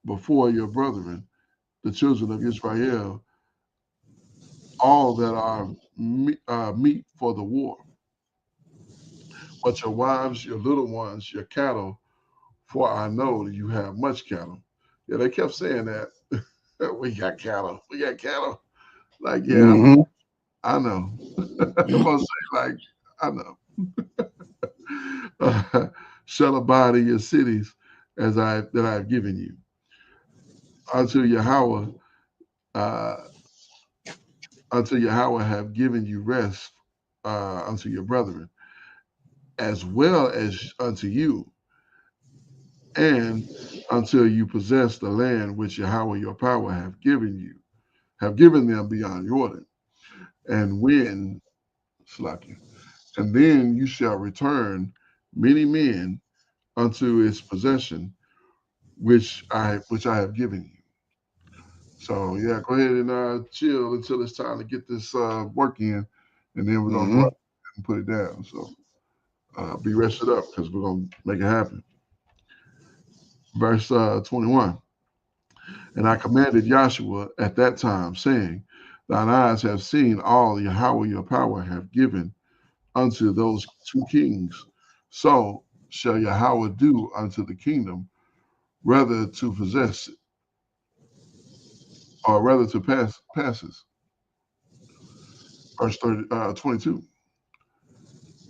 before your brethren, the children of Israel, all that are meet for the war. But your wives, your little ones, your cattle, for I know that you have much cattle. Yeah, they kept saying that. We got cattle. We got cattle. Like, yeah, Mm-hmm. I know. Come on, say like, I know. Shall abide in your cities as I have given you. Until Yahweh, uh, until Yahweh have given you rest unto your brethren, as well as unto you, and until you possess the land which Yahweh your power have given them beyond Jordan. And when, Slakia, and then you shall return many men unto its possession, which I have given you. So yeah, go ahead and chill until it's time to get this work in, and then we're gonna go Mm-hmm. out and put it down. So be rested up because we're gonna make it happen. Verse 21. And I commanded Joshua at that time, saying, Thine eyes have seen all Yahweh your power have given unto those two kings. So shall Yahweh do unto the kingdom, rather to possess it, or rather to passes. Verse 22.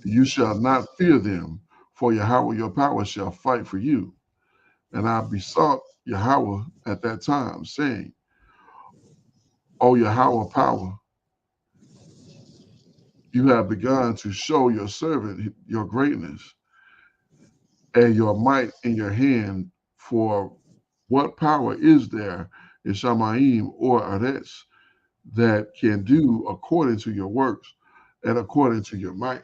You shall not fear them, for Yahweh your power shall fight for you. And I besought Yahweh at that time, saying, O Yahweh power, you have begun to show your servant your greatness and your might in your hand. For what power is there in Shamaim or Aretz that can do according to your works and according to your might?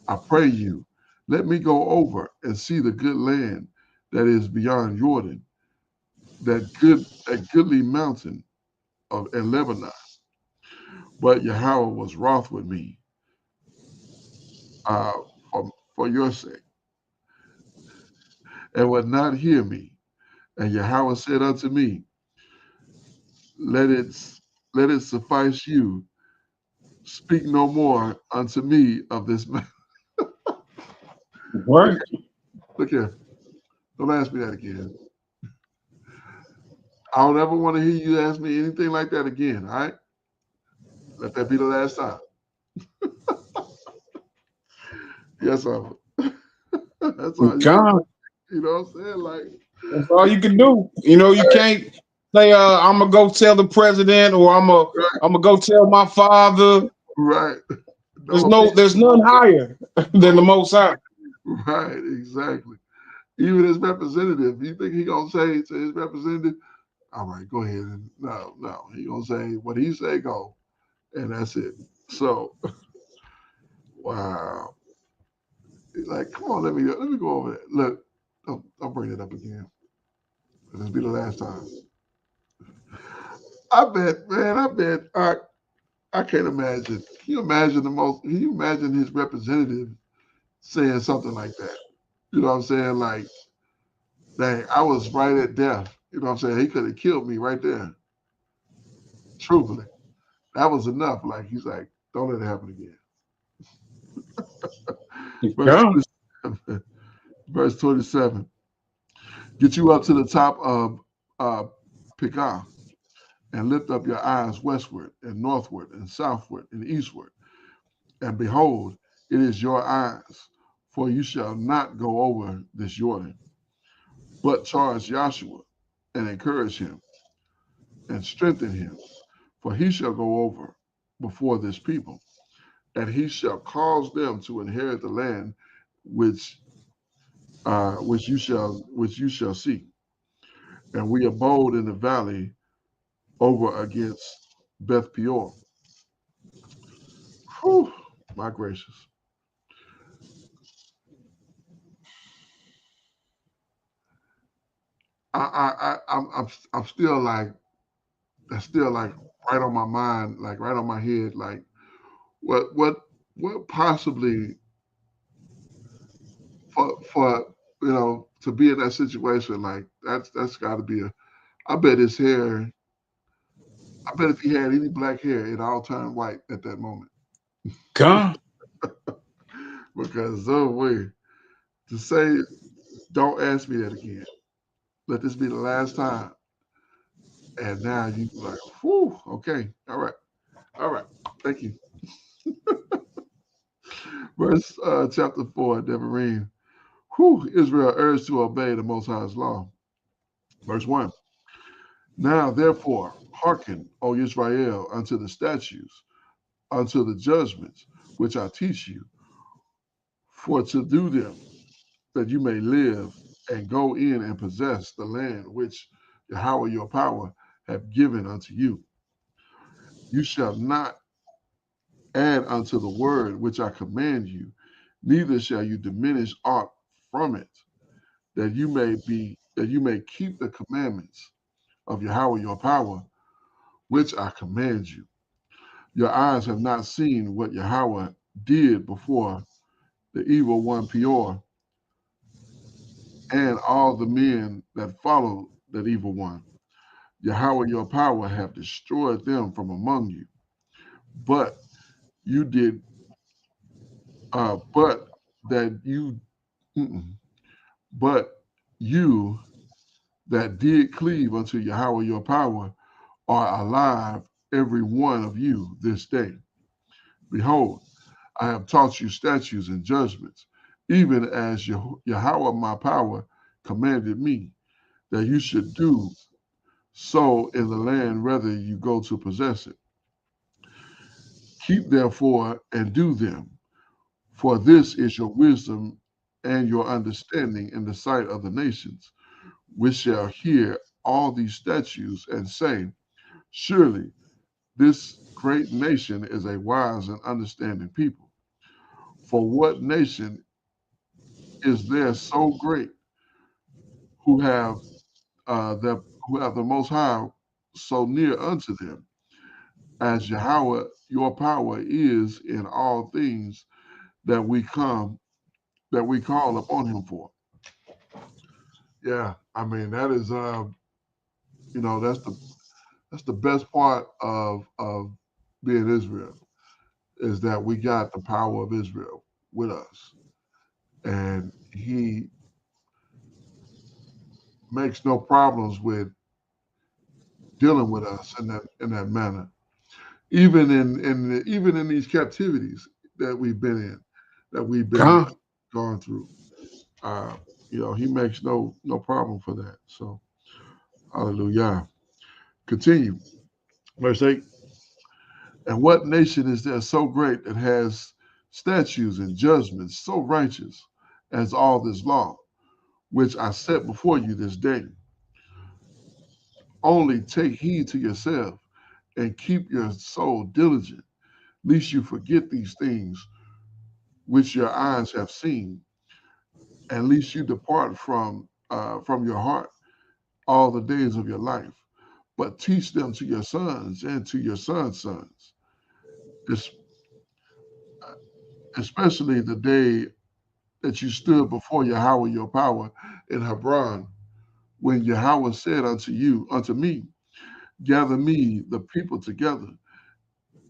I pray you, let me go over and see the good land that is beyond Jordan, that goodly mountain of in Lebanon. But Yahweh was wroth with me uh, for your sake, and would not hear me. And Yahweh said unto me, Let it let it suffice you. Speak no more unto me of this matter. Look, Right. look here. Don't ask me that again. I don't ever want to hear you ask me anything like that again. All right? Let that be the last time. Yes, sir. That's all you can. God, You know what I'm saying? Like, that's all you can do. You know, you can't say, I'm gonna go tell the president, or I'm gonna go tell my father. right. There's none higher than the Most High. Right, exactly. Even his representative, you think he gonna say to his representative, all right, go ahead and no. He gonna say what he say go, and that's it. So wow. Like, come on, let me go over it. Look, I'll bring it up again. This be the last time. I bet, man, I can't imagine. Can you imagine his representative saying something like that? You know what I'm saying? Like, dang, I was right at death. You know what I'm saying? He could have killed me right there. Truthfully. That was enough. Like, he's like, don't let it happen again. Verse God. 27. Verse 27. Get you up to the top of Pekah and lift up your eyes westward and northward and southward and eastward. And behold, it is your eyes, for you shall not go over this Jordan, but charge Joshua and encourage him and strengthen him, for he shall go over before this people, and he shall cause them to inherit the land which which you shall see. And we abode in the valley over against Beth Peor. Whew, my gracious. I'm still like that's still like right on my mind, like right on my head, like what what possibly for to be in that situation, like that's got to be a. I bet his hair. I bet if he had any black hair, it all turned white at that moment. Come. Because oh way to say, don't ask me that again. Let this be the last time. And now you like, whew, okay, all right, thank you. Verse chapter 4, Deb Arim. Whew, Israel urged to obey the Most High's law. Verse 1. Now therefore, hearken, O Israel, unto the statutes, unto the judgments which I teach you, for to do them, that you may live and go in and possess the land which Yahweh your power have given unto you. You shall not add unto the word which I command you, neither shall you diminish aught from it, that you may keep the commandments of Yahweh your power, which I command you. Your eyes have not seen what Yahweh did before the evil one Peor and all the men that followed that evil one. Yahweh your power have destroyed them from among you. But you did, but that you, mm-mm, but you that did cleave unto Yahweh your power are alive, every one of you this day. Behold, I have taught you statutes and judgments, even as Yahweh my power commanded me, that you should do so in the land whether you go to possess it. Keep therefore and do them, for this is your wisdom and your understanding in the sight of the nations, which shall hear all these statutes and say, surely this great nation is a wise and understanding people. For what nation is there so great who have who have the Most High so near unto them, as Yahweh your power is in all things that we call upon Him for? Yeah, I mean that is that's the best part of being Israel, is that we got the power of Israel with us, and He makes no problems with dealing with us in that manner. Even in these captivities that we've been in, that we've been Come. gone through, uh, He makes no problem for that. So, hallelujah. Continue, verse 8. And what nation is there so great that has statutes and judgments so righteous as all this law, which I set before you this day? Only take heed to yourself and keep your soul diligent, lest you forget these things which your eyes have seen, and lest you depart from your heart all the days of your life. But teach them to your sons and to your sons' sons, especially the day that you stood before Yahweh your power in Hebron, when Yahweh said unto me, gather me the people together,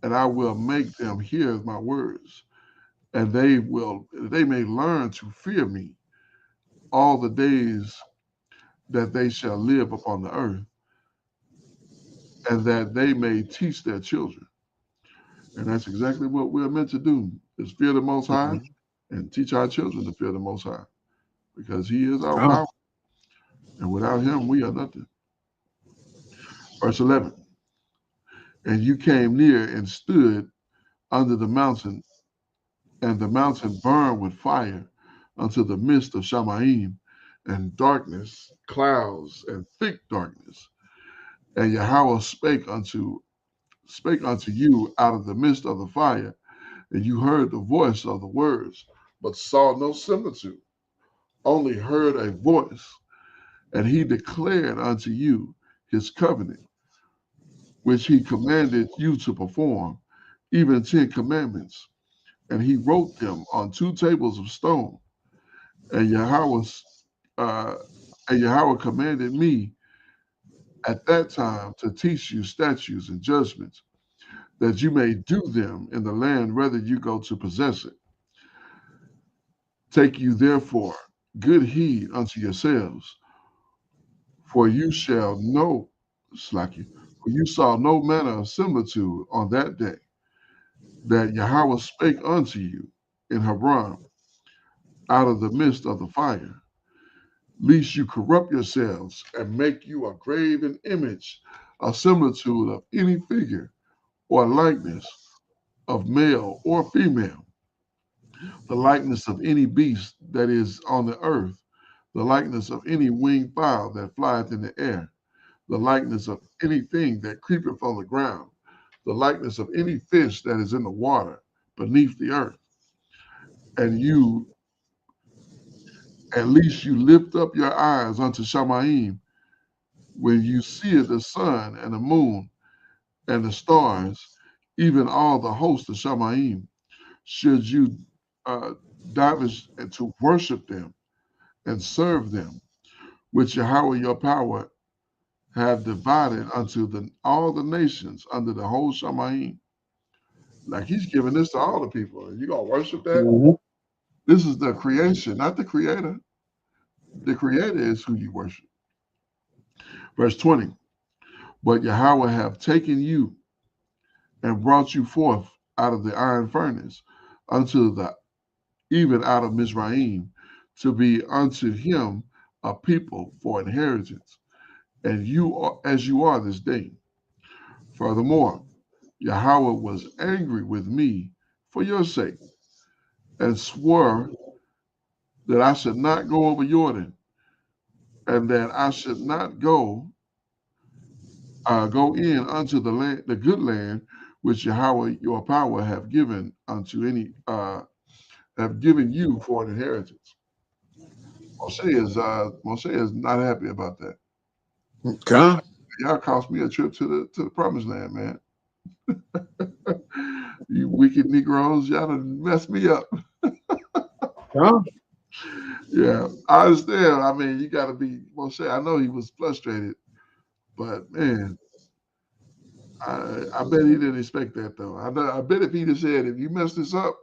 and I will make them hear my words, and they may learn to fear me all the days that they shall live upon the earth, and that they may teach their children. And that's exactly what we're meant to do, is fear the Most High Mhm. and teach our children to fear the Most High, because He is our Come. power, and without Him we are nothing. Verse 11. And you came near and stood under the mountain, and the mountain burned with fire unto the midst of Shamaim, and darkness, clouds, and thick darkness. And Yahweh spake unto you out of the midst of the fire, and you heard the voice of the words, but saw no similitude, only heard a voice. And He declared unto you His covenant, which He commanded you to perform, even 10 commandments. And He wrote them on 2 tables of stone. And Yahweh commanded me at that time to teach you statutes and judgments, that you may do them in the land whether you go to possess it. Take you therefore good heed unto yourselves, for you shall know, slack you, for you saw no manner of similitude on that day that Yahweh spake unto you in Hebron out of the midst of the fire, lest you corrupt yourselves and make you a graven image, a similitude of any figure or likeness of male or female, the likeness of any beast that is on the earth, the likeness of any winged fowl that flieth in the air, the likeness of anything that creepeth on the ground, the likeness of any fish that is in the water beneath the earth. And you, at least you lift up your eyes unto Shamaim when you see the sun and the moon and the stars, even all the host of Shamaim, should you divish and to worship them and serve them, which Yahweh your power have divided unto all the nations under the whole Shamaim. Like he's giving this to all the people. You gonna worship that? Mm-hmm. This is the creation, not the creator. The creator is who you worship. Verse 20. But Yahweh have taken you and brought you forth out of the iron furnace unto the even out of Mizraim, to be unto him a people for inheritance, and you are as you are this day. Furthermore, Yahweh was angry with me for your sake, and swore that I should not go over Jordan, and that I should not go in unto the land, the good land, which Yahweh your power have given unto any have given you for an inheritance. Moshe is not happy about that. Okay. Y'all cost me a trip to the promised land, man. You wicked Negroes, y'all done messed me up. Huh? Yeah, I understand. I mean, you got to be Moshe. I know he was frustrated, but man, I bet he didn't expect that though. I bet if he'd have said, if you mess this up,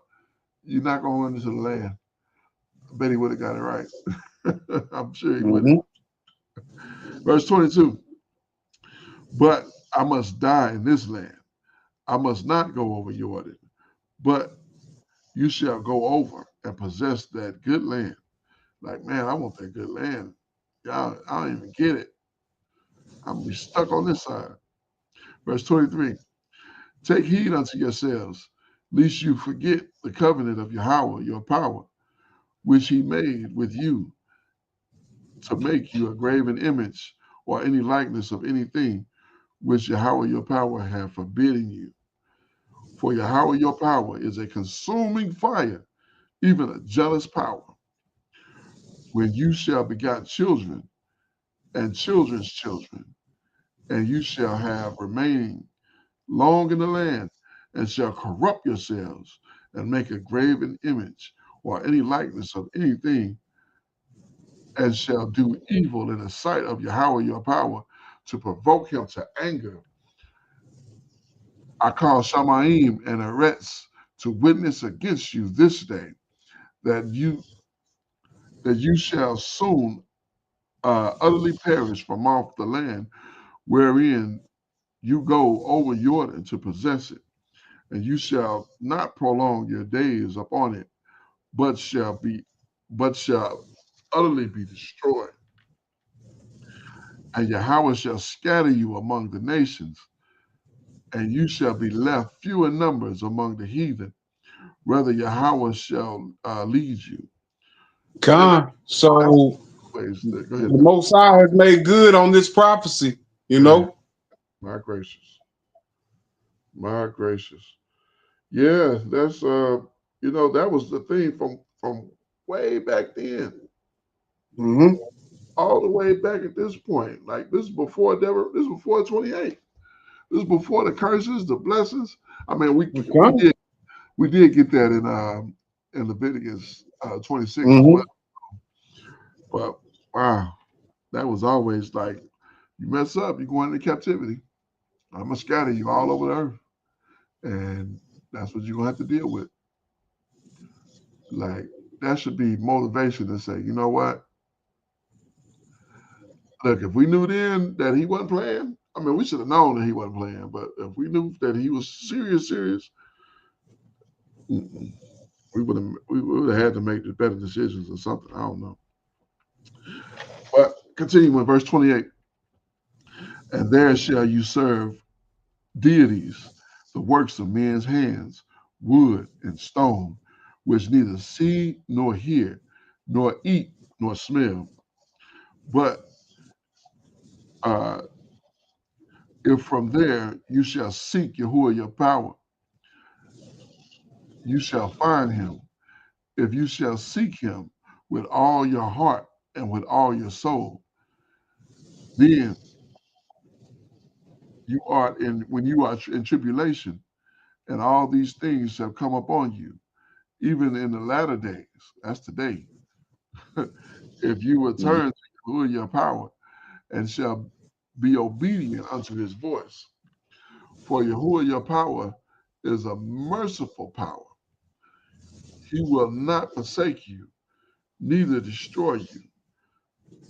you're not going into the land. I bet he would have got it right. I'm sure he would have. Mm-hmm. Verse 22. But I must die in this land. I must not go over Jordan, but you shall go over and possess that good land. Like, man, I want that good land. Y'all, I don't even get it. I'm gonna be stuck on this side. Verse 23. Take heed unto yourselves, lest you forget the covenant of Yahweh, your power, which he made with you to make you a graven image or any likeness of anything which Yahweh your power have forbidden you. For Yahweh your power is a consuming fire, even a jealous power. When you shall beget children and children's children, and you shall have remaining long in the land, and shall corrupt yourselves and make a graven image or any likeness of anything, and shall do evil in the sight of Yahweh your power to provoke him to anger. I call Shamaim and Eretz to witness against you this day that you shall soon utterly perish from off the land wherein you go over Jordan to possess it, and you shall not prolong your days upon it, but shall utterly be destroyed. And Yahweh shall scatter you among the nations, and you shall be left few in numbers among the heathen. Rather, Yahweh shall lead you. Okay. So Go the ahead. Most High has made good on this prophecy, you know. My gracious. My gracious. Yeah, that's that was the thing from way back then. Mm-hmm. All the way back at this point. Like this is before Deborah, this is before 28. This is before the curses, the blessings. I mean, we did get that in Leviticus 26 as Mm-hmm. well. But wow, that was always like, you mess up, you're going into captivity. I'm gonna scatter you all over the earth, and that's what you're gonna have to deal with. Like that should be motivation to say, you know what? Look, if we knew then that he wasn't playing, I mean, we should have known that he wasn't playing. But if we knew that he was serious, mm-mm, we would have had to make the better decisions or something. I don't know. But continue in verse 28. And there shall you serve deities, the works of men's hands, wood and stone, which neither see nor hear, nor eat nor smell. But uh, if from there you shall seek Yahuwah your power, you shall find him. If you shall seek him with all your heart and with all your soul, then you are in when you are in tribulation, and all these things shall come upon you, even in the latter days. That's today. If you Mhm. return to Yahuwah your power and shall be obedient unto his voice. For Yahuwah your power is a merciful power. He will not forsake you, neither destroy you,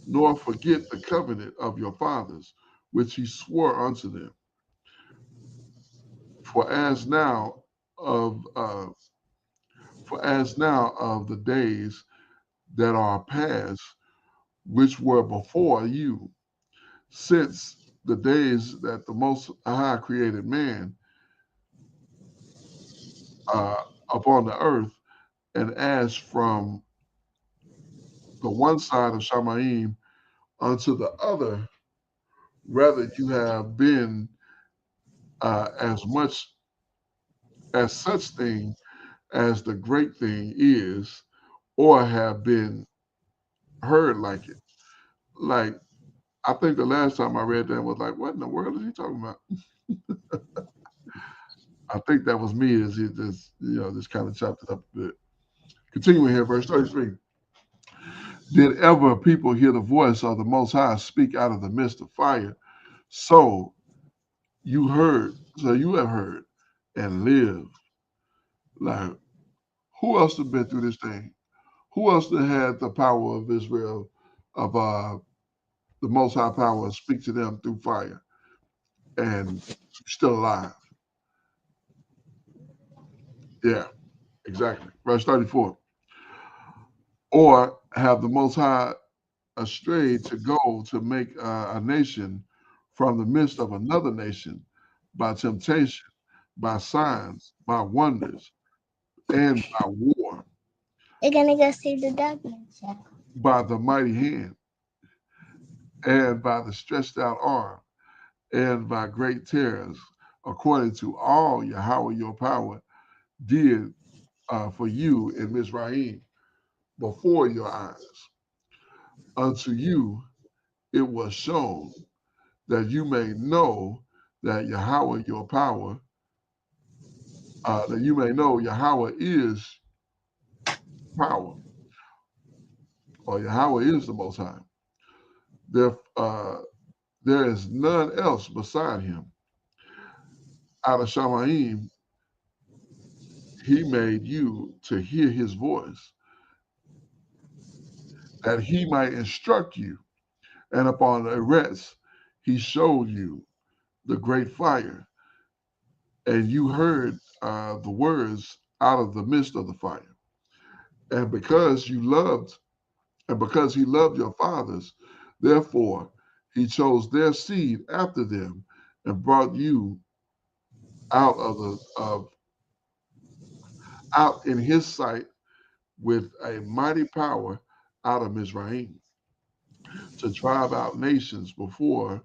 nor forget the covenant of your fathers, which he swore unto them. For as now of the days that are past, which were before you, since the days that the Most High created man uh, upon the earth, and as from the one side of Shamaim unto the other, rather you have been as much as such thing as the great thing is, or have been heard like it. Like I think the last time I read that was like, what in the world is he talking about? I think that was me as he just kind of chopped it up a bit. Continuing here, verse 33. Did ever people hear the voice of the Most High speak out of the midst of fire? So you have heard and lived. Like, who else have been through this thing? Who else that had the power of Israel, of the Most High power, speak to them through fire and still alive? Yeah, exactly. Verse 34. Or have the Most High astray to go to make a nation from the midst of another nation by temptation, by signs, by wonders, and by war, You're gonna go see the dog now. by the mighty hand, and by the stretched out arm, and by great terrors, according to all Yahweh your power did for you in Mizraim before your eyes. Unto you it was shown that you may know that Yahweh your power, that you may know Yahweh is power, or Yahweh is the Most High. There, there is none else beside him. Out of Shamaim, he made you to hear his voice, that he might instruct you. And upon the rest, he showed you the great fire, and you heard the words out of the midst of the fire. And because you loved, and because he loved your fathers, therefore he chose their seed after them and brought you out out in his sight with a mighty power out of Mizraim to drive out nations before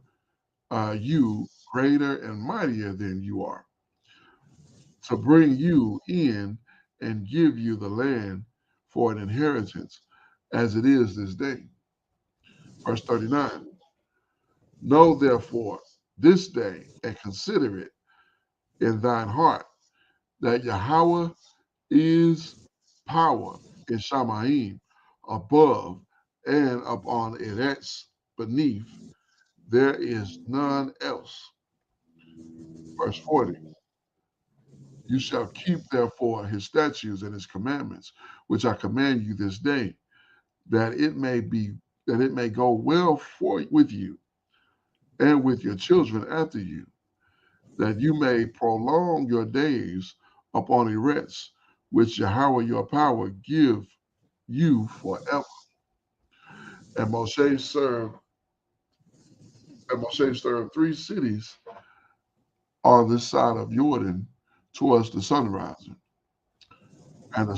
you greater and mightier than you are, to bring you in and give you the land for an inheritance as it is this day. Verse 39. Know therefore this day and consider it in thine heart that Yahweh is power in Shamaim above and upon Eretz beneath, there is none else. Verse 40. You shall keep therefore his statutes and his commandments, which I command you this day, that it may go well with you and with your children after you, that you may prolong your days upon Eretz, which Yahweh your power give you forever. And Moshe served 3 cities on this side of Jordan towards the sun rising. And the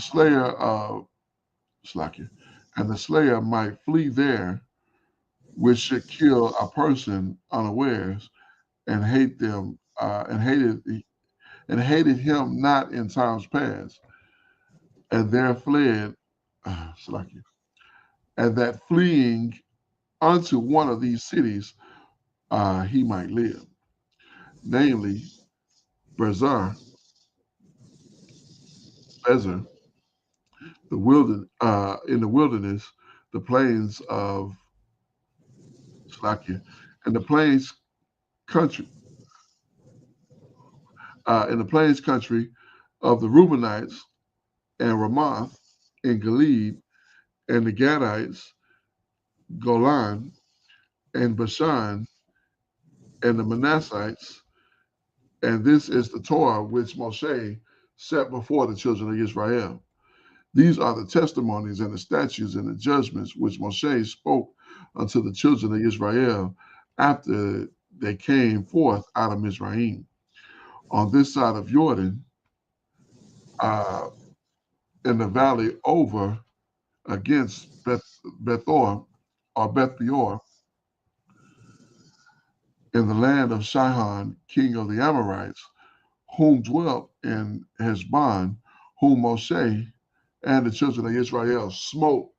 slayer might flee there, which should kill a person unawares, and hated him not in times past, and there fled, and that fleeing unto one of these cities he might live, namely Bezer, in the wilderness, the plains of Slakia, and the plains country, in the plains country of the Reubenites, and Ramoth in Gilead, and the Gadites, Golan, and Bashan, and the Manassites. And this is the Torah which Moshe set before the children of Israel. These are the testimonies and the statutes and the judgments which Moshe spoke unto the children of Israel after they came forth out of Mizraim. On this side of Jordan, in the valley over against Beth-Peor, in the land of Sihon, king of the Amorites, whom dwelt in Heshbon, whom Moshe and the children of Israel smote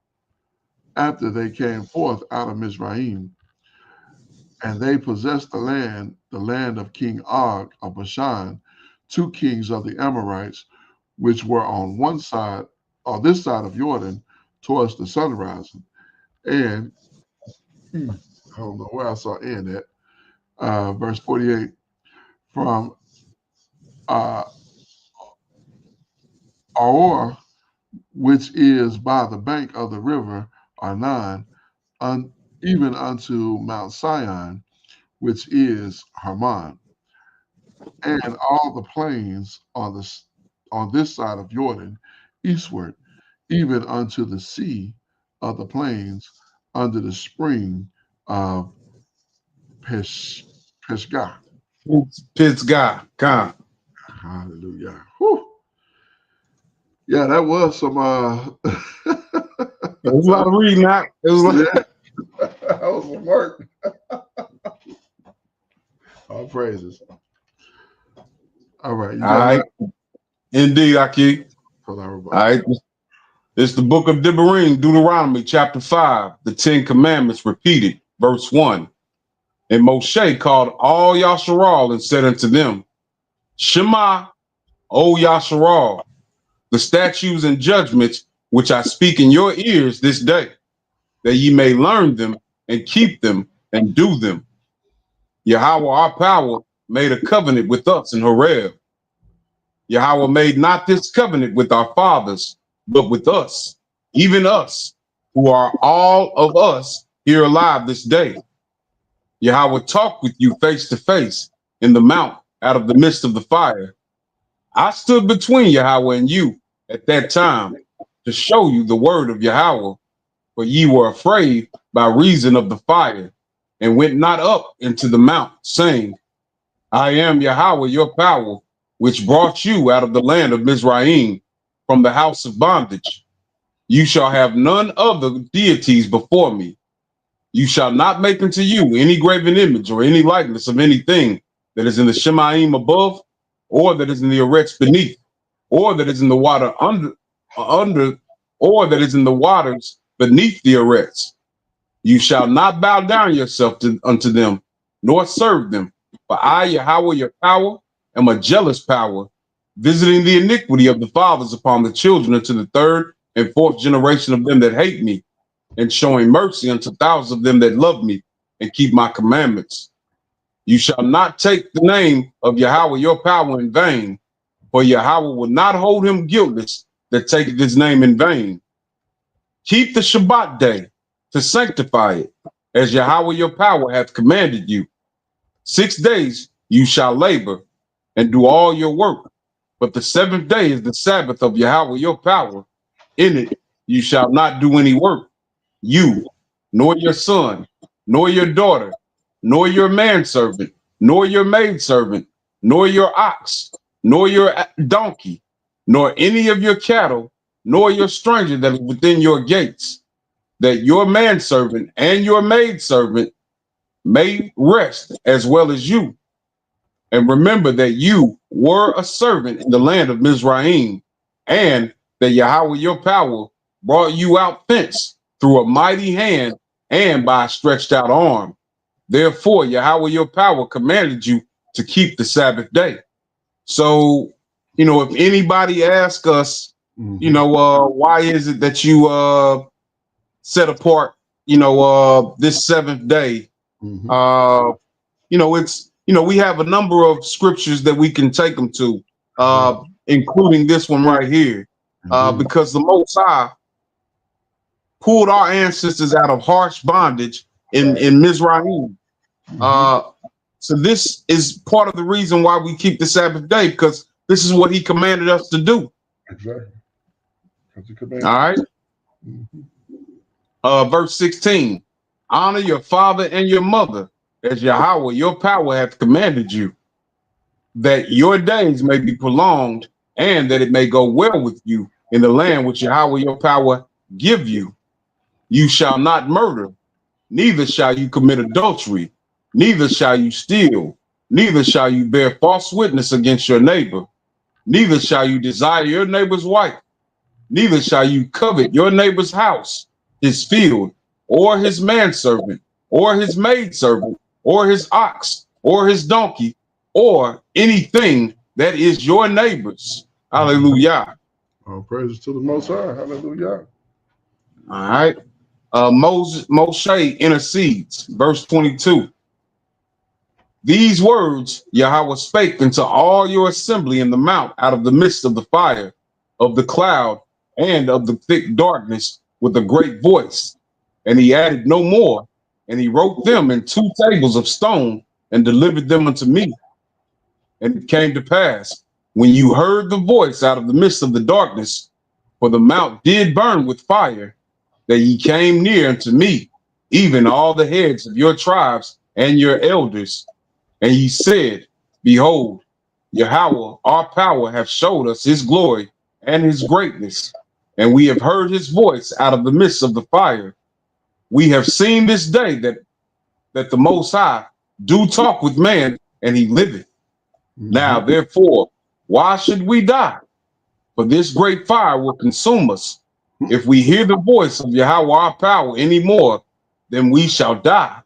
after they came forth out of Mizraim. And they possessed the land of King Og of Bashan, 2 kings of the Amorites, which were on this side of Jordan, towards the sun rising. And I don't know where I saw "and" at. Verse 48, from Aor, which is by the bank of the river Arnon, even unto Mount Sion, which is Hermon, and all the plains on this side of Jordan, eastward, even unto the sea of the plains under the spring of Pisgah. Pisgah. God. Hallelujah. Whew. Yeah, that was some It was a lot of reading out. It was yeah, that was some work. All praises. All right. You all right. Indeed, Aki. All right. It's the book of Deb Arim, Deuteronomy chapter 5, the 10 commandments repeated, verse 1. And Moshe called all Yasharal and said unto them, Shema, O Yasharal, the statutes and judgments which I speak in your ears this day, that ye may learn them and keep them and do them. Yahweh our power made a covenant with us in Horeb. Yahweh made not this covenant with our fathers, but with us, even us, who are all of us here alive this day. Yahweh talked with you face to face in the mount out of the midst of the fire. I stood between Yahweh and you at that time to show you the word of Yahweh, for ye were afraid by reason of the fire, and went not up into the mount, saying, I am Yahweh your power, which brought you out of the land of Mizraim from the house of bondage. You shall have none other deities before me. You shall not make unto you any graven image or any likeness of anything that is in the Shemaim above, or that is in the Eretz beneath, or that is in the water under, or that is in the waters beneath the Eretz. You shall not bow down yourself unto them, nor serve them. For I, Yahweh, your power, am a jealous power, visiting the iniquity of the fathers upon the children unto the 3rd and 4th generation of them that hate me, and showing mercy unto thousands of them that love me and keep my commandments. You shall not take the name of Yahweh your power in vain, for Yahweh will not hold him guiltless that taketh his name in vain. Keep the Shabbat day to sanctify it, as Yahweh your power hath commanded you. 6 days you shall labor and do all your work, but the 7th day is the Sabbath of Yahweh your power. In it you shall not do any work, you, nor your son, nor your daughter, nor your manservant, nor your maidservant, nor your ox, nor your donkey, nor any of your cattle, nor your stranger that is within your gates, that your manservant and your maidservant may rest as well as you. And remember that you were a servant in the land of Mizraim, and that Yahweh your power brought you out thence through a mighty hand and by a stretched out arm. Therefore, Yahweh your power commanded you to keep the Sabbath day. So, if anybody asks us, why is it that you set apart, this 7th day? We have a number of scriptures that we can take them to, including this one right here, because the Most High pulled our ancestors out of harsh bondage in Mizraim. So this is part of the reason why we keep the Sabbath day, because this is what he commanded us to do. Exactly. All right. Verse 16, honor your father and your mother, as Yahweh your power hath commanded you, that your days may be prolonged, and that it may go well with you in the land which Yahweh your power give you. You shall not murder, neither shall you commit adultery, neither shall you steal, neither shall you bear false witness against your neighbor, neither shall you desire your neighbor's wife, neither shall you covet your neighbor's house, his field, or his manservant, or his maidservant, or his ox, or his donkey, or anything that is your neighbor's. Hallelujah. All praises to the Most High. Hallelujah. All right. Moshe intercedes. Verse 22. These words Yahweh spake unto all your assembly in the mount out of the midst of the fire, of the cloud, and of the thick darkness with a great voice. And he added no more, and he wrote them in 2 tables of stone and delivered them unto me. And it came to pass, when you heard the voice out of the midst of the darkness, for the mount did burn with fire, that ye came near unto me, even all the heads of your tribes and your elders. And ye said, behold, Yahweh, our power, hath showed us his glory and his greatness, and we have heard his voice out of the midst of the fire. We have seen this day that the Most High do talk with man, and he liveth. Now, therefore, why should we die? For this great fire will consume us. If we hear the voice of Yahweh our power any more, then we shall die.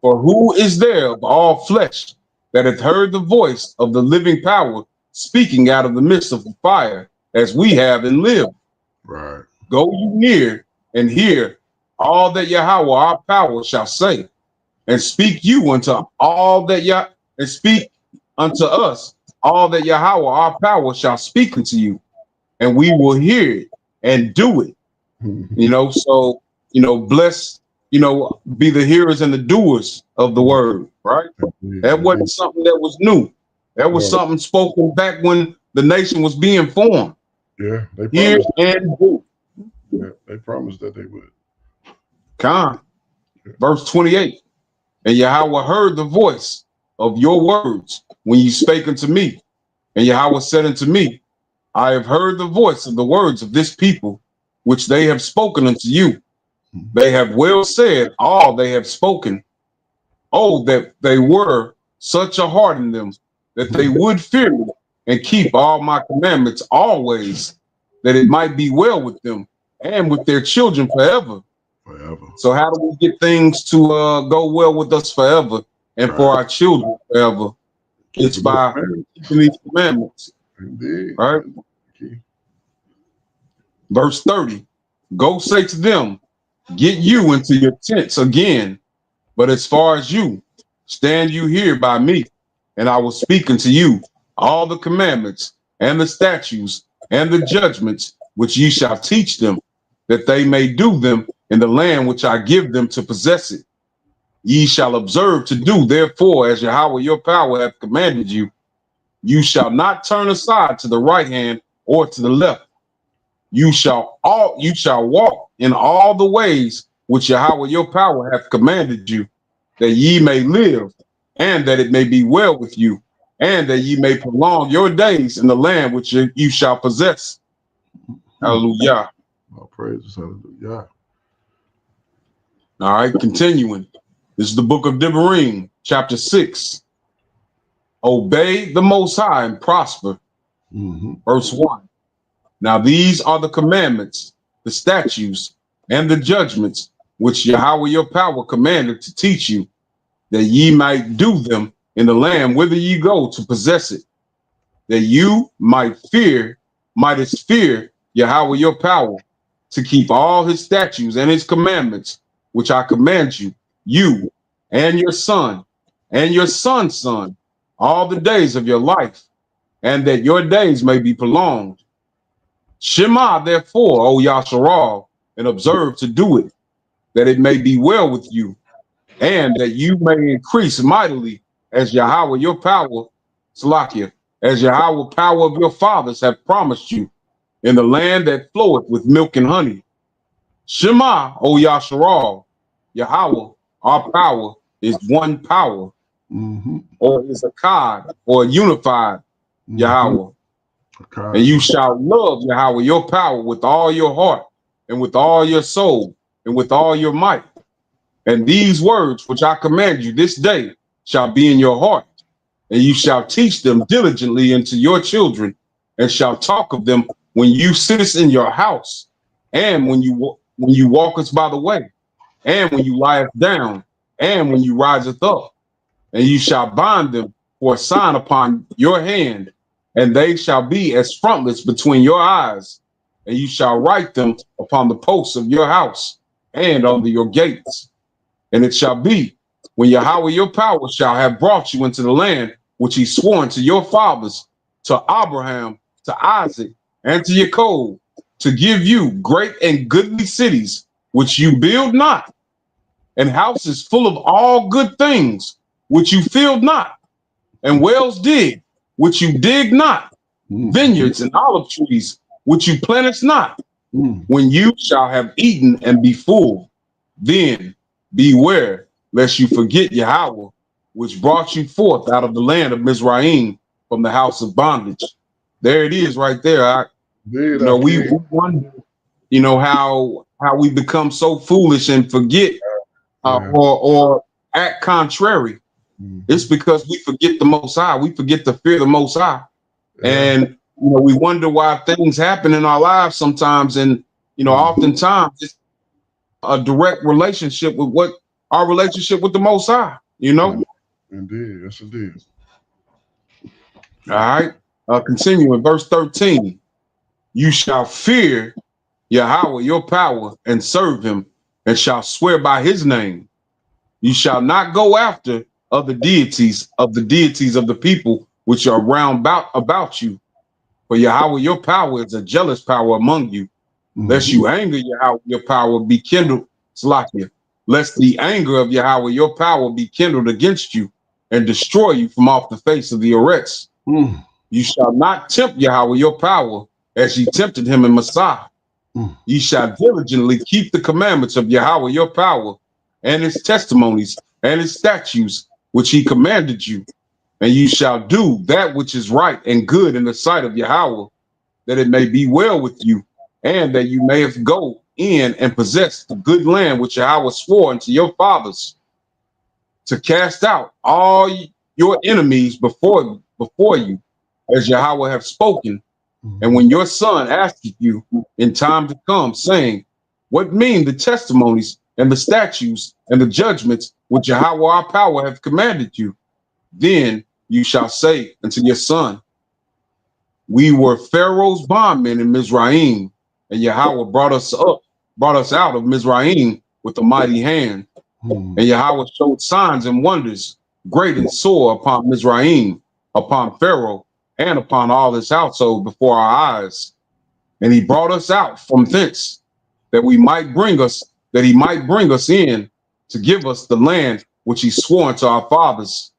For who is there of all flesh that hath heard the voice of the living power speaking out of the midst of the fire, as we have and live? Right. Go you near and hear all that Yahweh our power shall say, and speak you unto all that and speak unto us all that Yahweh our power shall speak unto you, and we will hear it and do it. So bless, be the hearers and the doers of the word, right? That wasn't something that was new. That was something spoken back when the nation was being formed. Yeah, they Hear and do. Yeah, they promised that they would. Verse 28. And Yahweh heard the voice of your words when you spake unto me. And Yahweh said unto me, I have heard the voice of the words of this people, which they have spoken unto you. They have well said all they have spoken. Oh, that they were such a heart in them, that they would fear me and keep all my commandments always, that it might be well with them and with their children forever. So how do we get things to go well with us forever and for our children forever? It's by keeping these commandments. Indeed. Right? Verse 30. Go say to them, get you into your tents again. But as far as you, stand you here by me, and I will speak unto you all the commandments and the statutes and the judgments which ye shall teach them, that they may do them in the land which I give them to possess it. Ye shall observe to do, therefore, as Yahweh your power hath commanded you. You shall not turn aside to the right hand or to the left. You shall walk in all the ways which Yahweh your power hath commanded you, that ye may live, and that it may be well with you, and that ye may prolong your days in the land which you shall possess. Hallelujah. All praises, hallelujah. All right, continuing. This is the book of Deb Arim, chapter 6. Obey the Most High and prosper. Verse 1. Now these are the commandments, the statutes, and the judgments which Yahweh your power commanded to teach you, that ye might do them in the land whither ye go to possess it, that you mightest fear Yahweh your power, to keep all his statutes and his commandments, which I command you, you and your son and your son's son, all the days of your life, and that your days may be prolonged. Shema, therefore, O Yasharal, and observe to do it, that it may be well with you, and that you may increase mightily, as Yahweh your power, Salakia, as Yahweh power of your fathers have promised you, in the land that floweth with milk and honey. Shema, O Yasharal, Yahweh, our power, is one power, or is a Kad, or unified Yahweh. And you shall love Yahweh your power with all your heart, and with all your soul, and with all your might. And these words which I command you this day shall be in your heart, and you shall teach them diligently unto your children, and shall talk of them when you sittest in your house, and when you walkest by the way, and when you liest down, and when you riseth up. And you shall bind them for a sign upon your hand, and they shall be as frontlets between your eyes, and you shall write them upon the posts of your house and under your gates. And it shall be, when Yahweh your power shall have brought you into the land which he swore unto your fathers, to Abraham, to Isaac, and to Jacob, to give you great and goodly cities, which you build not, and houses full of all good things, which you filled not, and wells dig, which you dig not, vineyards and olive trees, which you plantest not. When you shall have eaten and be full, then beware lest you forget Yahweh, which brought you forth out of the land of Mizraim from the house of bondage. There it is right there. We wonder, how we become so foolish and forget or act contrary. It's because we forget the Most High. We forget to fear the Most High. And we wonder why things happen in our lives sometimes. And oftentimes it's a direct relationship with what our relationship with the Most High. Indeed, yes, indeed. All right. Continuing, verse 13. You shall fear Yahweh your power and serve him, and shall swear by his name. You shall not go after other deities of the people which are round about you. For Yahweh your power is a jealous power among you. Lest you anger Yahweh your power be kindled, Salakia, lest the anger of Yahweh your power be kindled against you, and destroy you from off the face of the earths. You shall not tempt Yahweh your power, as ye tempted him in Messiah. Ye shall diligently keep the commandments of Yahweh your power, and his testimonies, and his statutes, which he commanded you. And you shall do that which is right and good in the sight of Yahweh, that it may be well with you, and that you may go in and possess the good land which Yahweh swore unto your fathers, to cast out all your enemies before you, as Yahweh have spoken. And when your son asketh you in time to come, saying, what mean the testimonies and the statutes and the judgments which Yahweh our power hath commanded you? Then you shall say unto your son, we were Pharaoh's bondmen in Mizraim, and Yahweh brought us up brought us out of Mizraim with a mighty hand. And Yahweh showed signs and wonders, great and sore, upon Mizraim, upon Pharaoh, and upon all his household before our eyes. And he brought us out from thence, that he might bring us in to give us the land which he swore unto our fathers.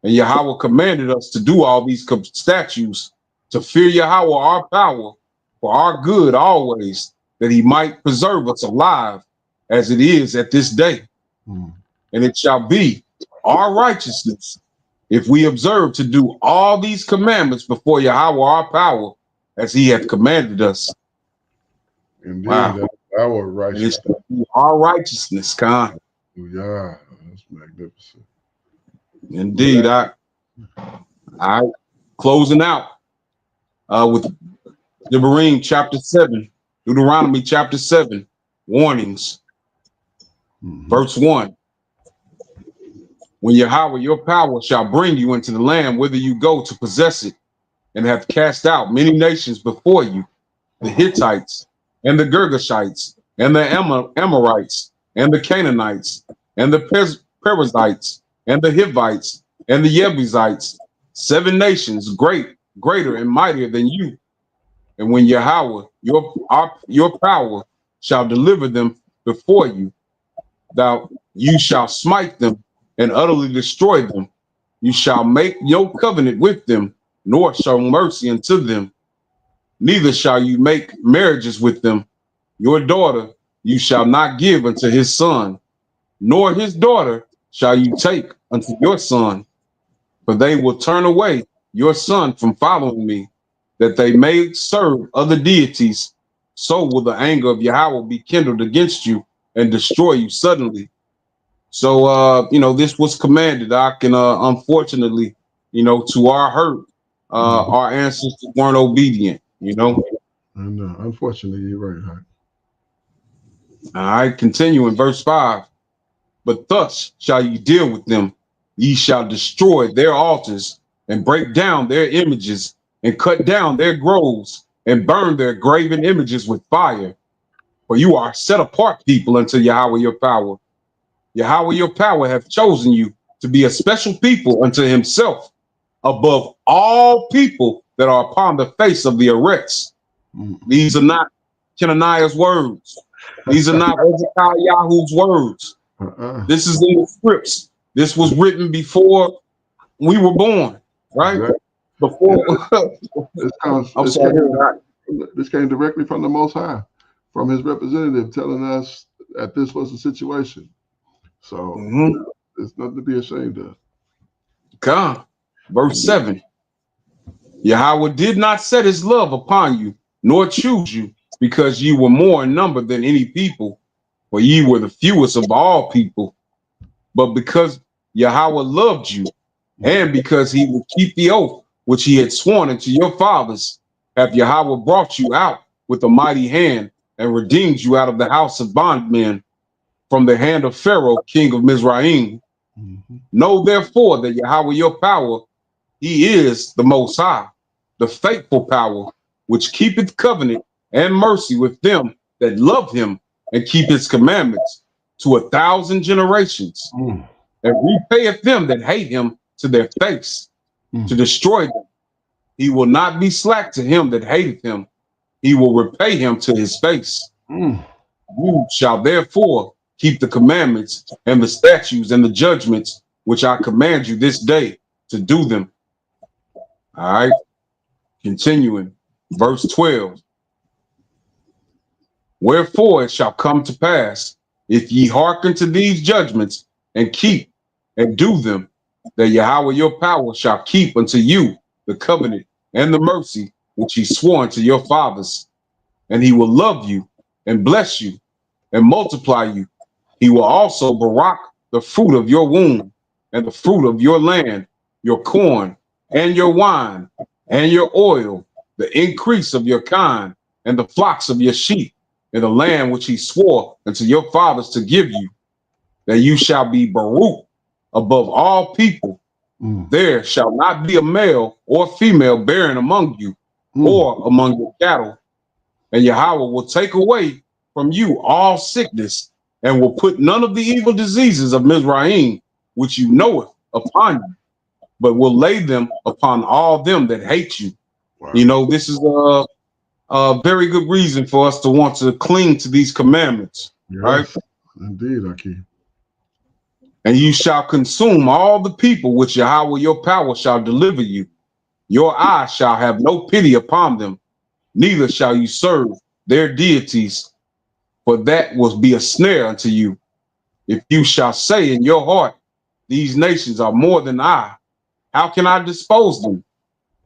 And Yahweh commanded us to do all these statutes, to fear Yahweh our power, for our good always, that he might preserve us alive, as it is at this day. And it shall be our righteousness, if we observe to do all these commandments before Yahweh our power, as he hath commanded us. Indeed, wow. Our righteousness. Our righteousness, Khan. Yeah, that's magnificent. Indeed. All right. Closing out with Deb Arim chapter 7, Deuteronomy chapter 7, warnings. Verse 1. When Yahweh your power shall bring you into the land whither you go to possess it, and have cast out many nations before you, the Hittites, and the Girgashites, and the Amorites, and the Canaanites, and the Perizzites, and the Hivites, and the Jebusites, 7 nations greater and mightier than you. And when Yahweh your power shall deliver them before you, you shall smite them and utterly destroy them. You shall make no covenant with them, nor show mercy unto them. Neither shall you make marriages with them. Your daughter you shall not give unto his son, nor his daughter shall you take unto your son. For they will turn away your son from following me, that they may serve other deities. So will the anger of Yahweh be kindled against you and destroy you suddenly. So, this was commanded, Doc, and unfortunately, to our hurt, our ancestors weren't obedient, And unfortunately, you're right, Doc. All right, continue in verse 5. But thus shall you deal with them. Ye shall destroy their altars and break down their images and cut down their groves and burn their graven images with fire. For you are set apart people unto Yahweh your power. Yahweh your power hath chosen you to be a special people unto himself, above all people that are upon the face of the earths. These are not Kenaniah's words. These are not Yahu's words. This is in the scripts. This was written before we were born, right? Exactly. Before this came directly from the Most High, from his representative, telling us that this was the situation. So there's nothing to be ashamed of. Come, verse 7. Yahweh did not set his love upon you, nor choose you, because ye were more in number than any people, for ye were the fewest of all people. But because Yahweh loved you, and because he would keep the oath which he had sworn unto your fathers, hath Yahweh brought you out with a mighty hand, and redeemed you out of the house of bondmen, from the hand of Pharaoh, king of Mizraim. Know therefore that Yahweh your power, he is the Most High, the faithful power, which keepeth covenant and mercy with them that love him and keep his commandments to 1,000 generations, and repayeth them that hate him to their face, to destroy them. He will not be slack to him that hateth him. He will repay him to his face. You shall therefore keep the commandments and the statutes and the judgments which I command you this day to do them. All right. Continuing, verse 12. Wherefore it shall come to pass, if ye hearken to these judgments and keep and do them, that Yahweh your power shall keep unto you the covenant and the mercy which he swore unto your fathers. And he will love you and bless you and multiply you. He will also barak the fruit of your womb and the fruit of your land, your corn and your wine and your oil, the increase of your kind and the flocks of your sheep, in the land which he swore unto your fathers to give you, that you shall be Baruch above all people. There shall not be a male or female barren among you, or among your cattle. And Yahweh will take away from you all sickness, and will put none of the evil diseases of Mizraim, which you knoweth, upon you, but will lay them upon all them that hate you. Wow. You know, this is a very good reason for us to want to cling to these commandments, yes, right? Indeed, Akeem. And you shall consume all the people which Yahweh your power shall deliver you. Your eye shall have no pity upon them, neither shall you serve their deities, for that will be a snare unto you. If you shall say in your heart, these nations are more than I, how can I dispose them?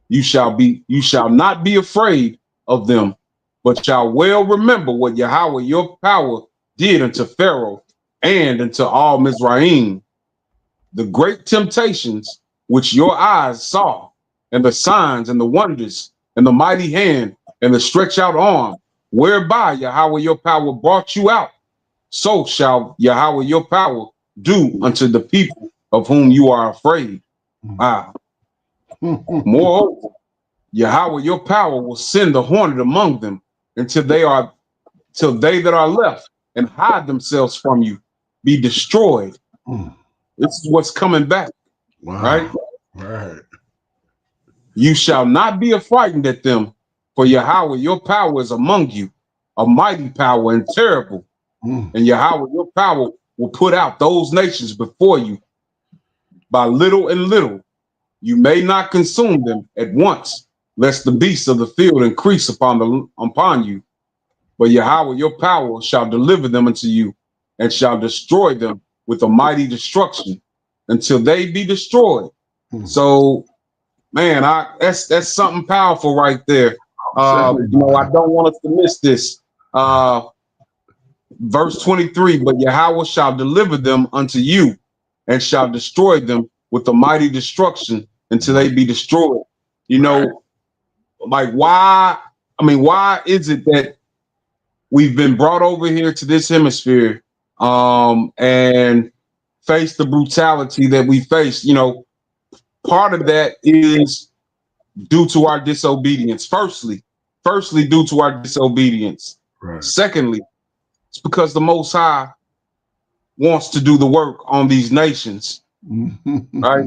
You shall not be afraid of them, but shall well remember what Yahweh your power did unto Pharaoh and unto all Mizraim, the great temptations which your eyes saw, and the signs and the wonders, and the mighty hand, and the stretched out arm, whereby Yahweh your power brought you out. So shall Yahweh your power do unto the people of whom you are afraid. Wow. Moreover, Yahweh your power will send the hornet among them till they that are left and hide themselves from you be destroyed. This is what's coming back. Wow. Right? You shall not be affrighted at them, for Yahweh your power is among you, a mighty power and terrible. And Yahweh your power will put out those nations before you by little and little. You may not consume them at once, lest the beasts of the field increase upon you. But Yahweh your power shall deliver them unto you, and shall destroy them with a mighty destruction, until they be destroyed. So, man, that's something powerful right there. You know, I don't want us to miss this. Verse 23, but Yahweh shall deliver them unto you, and shall destroy them with a mighty destruction until they be destroyed. You know, like why is it that we've been brought over here to this hemisphere and face the brutality that we face? You know, part of that is due to our disobedience. Firstly, due to our disobedience. Right. Secondly, it's because the Most High wants to do the work on these nations. Right?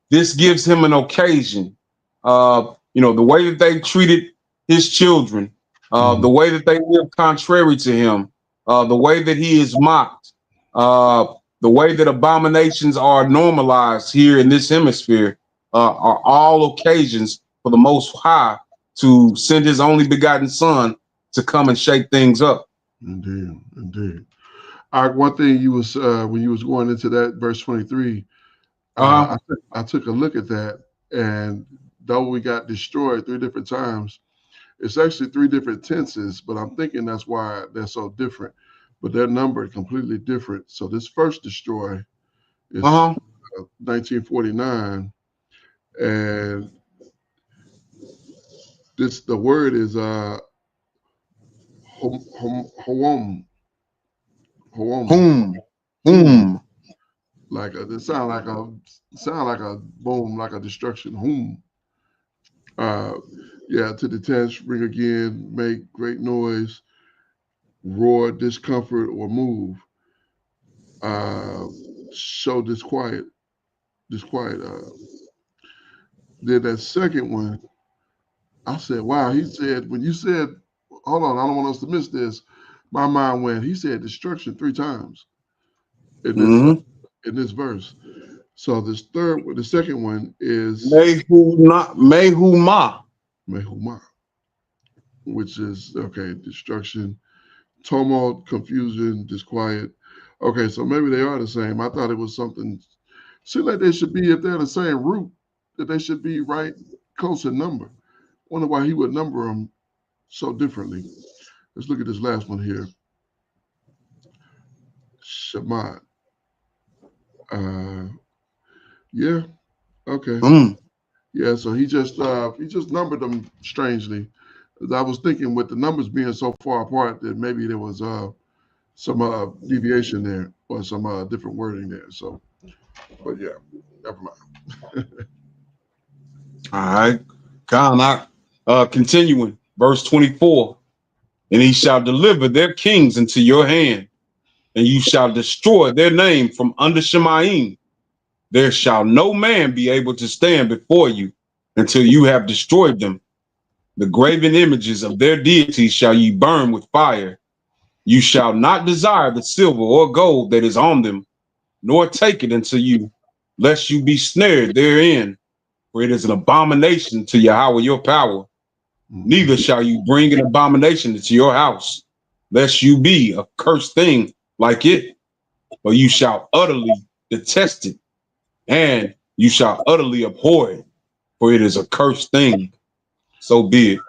This gives him an occasion. You know, the way that they treated his children, the way that they live contrary to him, the way that he is mocked, the way that abominations are normalized here in this hemisphere, are all occasions for the Most High to send his only begotten Son to come and shake things up. Indeed, indeed. One thing you was when you was going into that verse 23, I took a look at that, and though we got destroyed 3 different times, it's actually 3 different tenses, but I'm thinking that's why they're so different. But they're numbered completely different. So this first destroy is 1949, and the word is hoom. Like it sound like a boom, like a destruction. Hoom. Yeah, to detach, ring again, make great noise, roar, discomfort, or move. Show disquiet. Then that second one, I said, wow, he said, when you said, hold on, I don't want us to miss this, my mind went, he said destruction 3 times in this verse. So the second one is Mehumah, which is, okay, destruction, tumult, confusion, disquiet. Okay, so maybe they are the same. I thought it was something, seems like they should be, if they're the same root, that they should be right close in number. Wonder why he would number them so differently. Let's look at this last one here. Shabbat. Yeah. Okay. Yeah. So he just numbered them strangely. I was thinking with the numbers being so far apart that maybe there was some deviation there or some different wording there. So, but yeah, never mind. All right. Continuing verse 24. and he shall deliver their kings into your hand, and you shall destroy their name from under Shemaim. There shall no man be able to stand before you until you have destroyed them. The graven images of their deities shall ye burn with fire. You shall not desire the silver or gold that is on them, nor take it unto you, lest you be snared therein, for it is an abomination to Yahweh your power. Neither shall you bring an abomination into your house, lest you be a cursed thing like it, or you shall utterly detest it, and you shall utterly abhor it, for it is a cursed thing. So be it.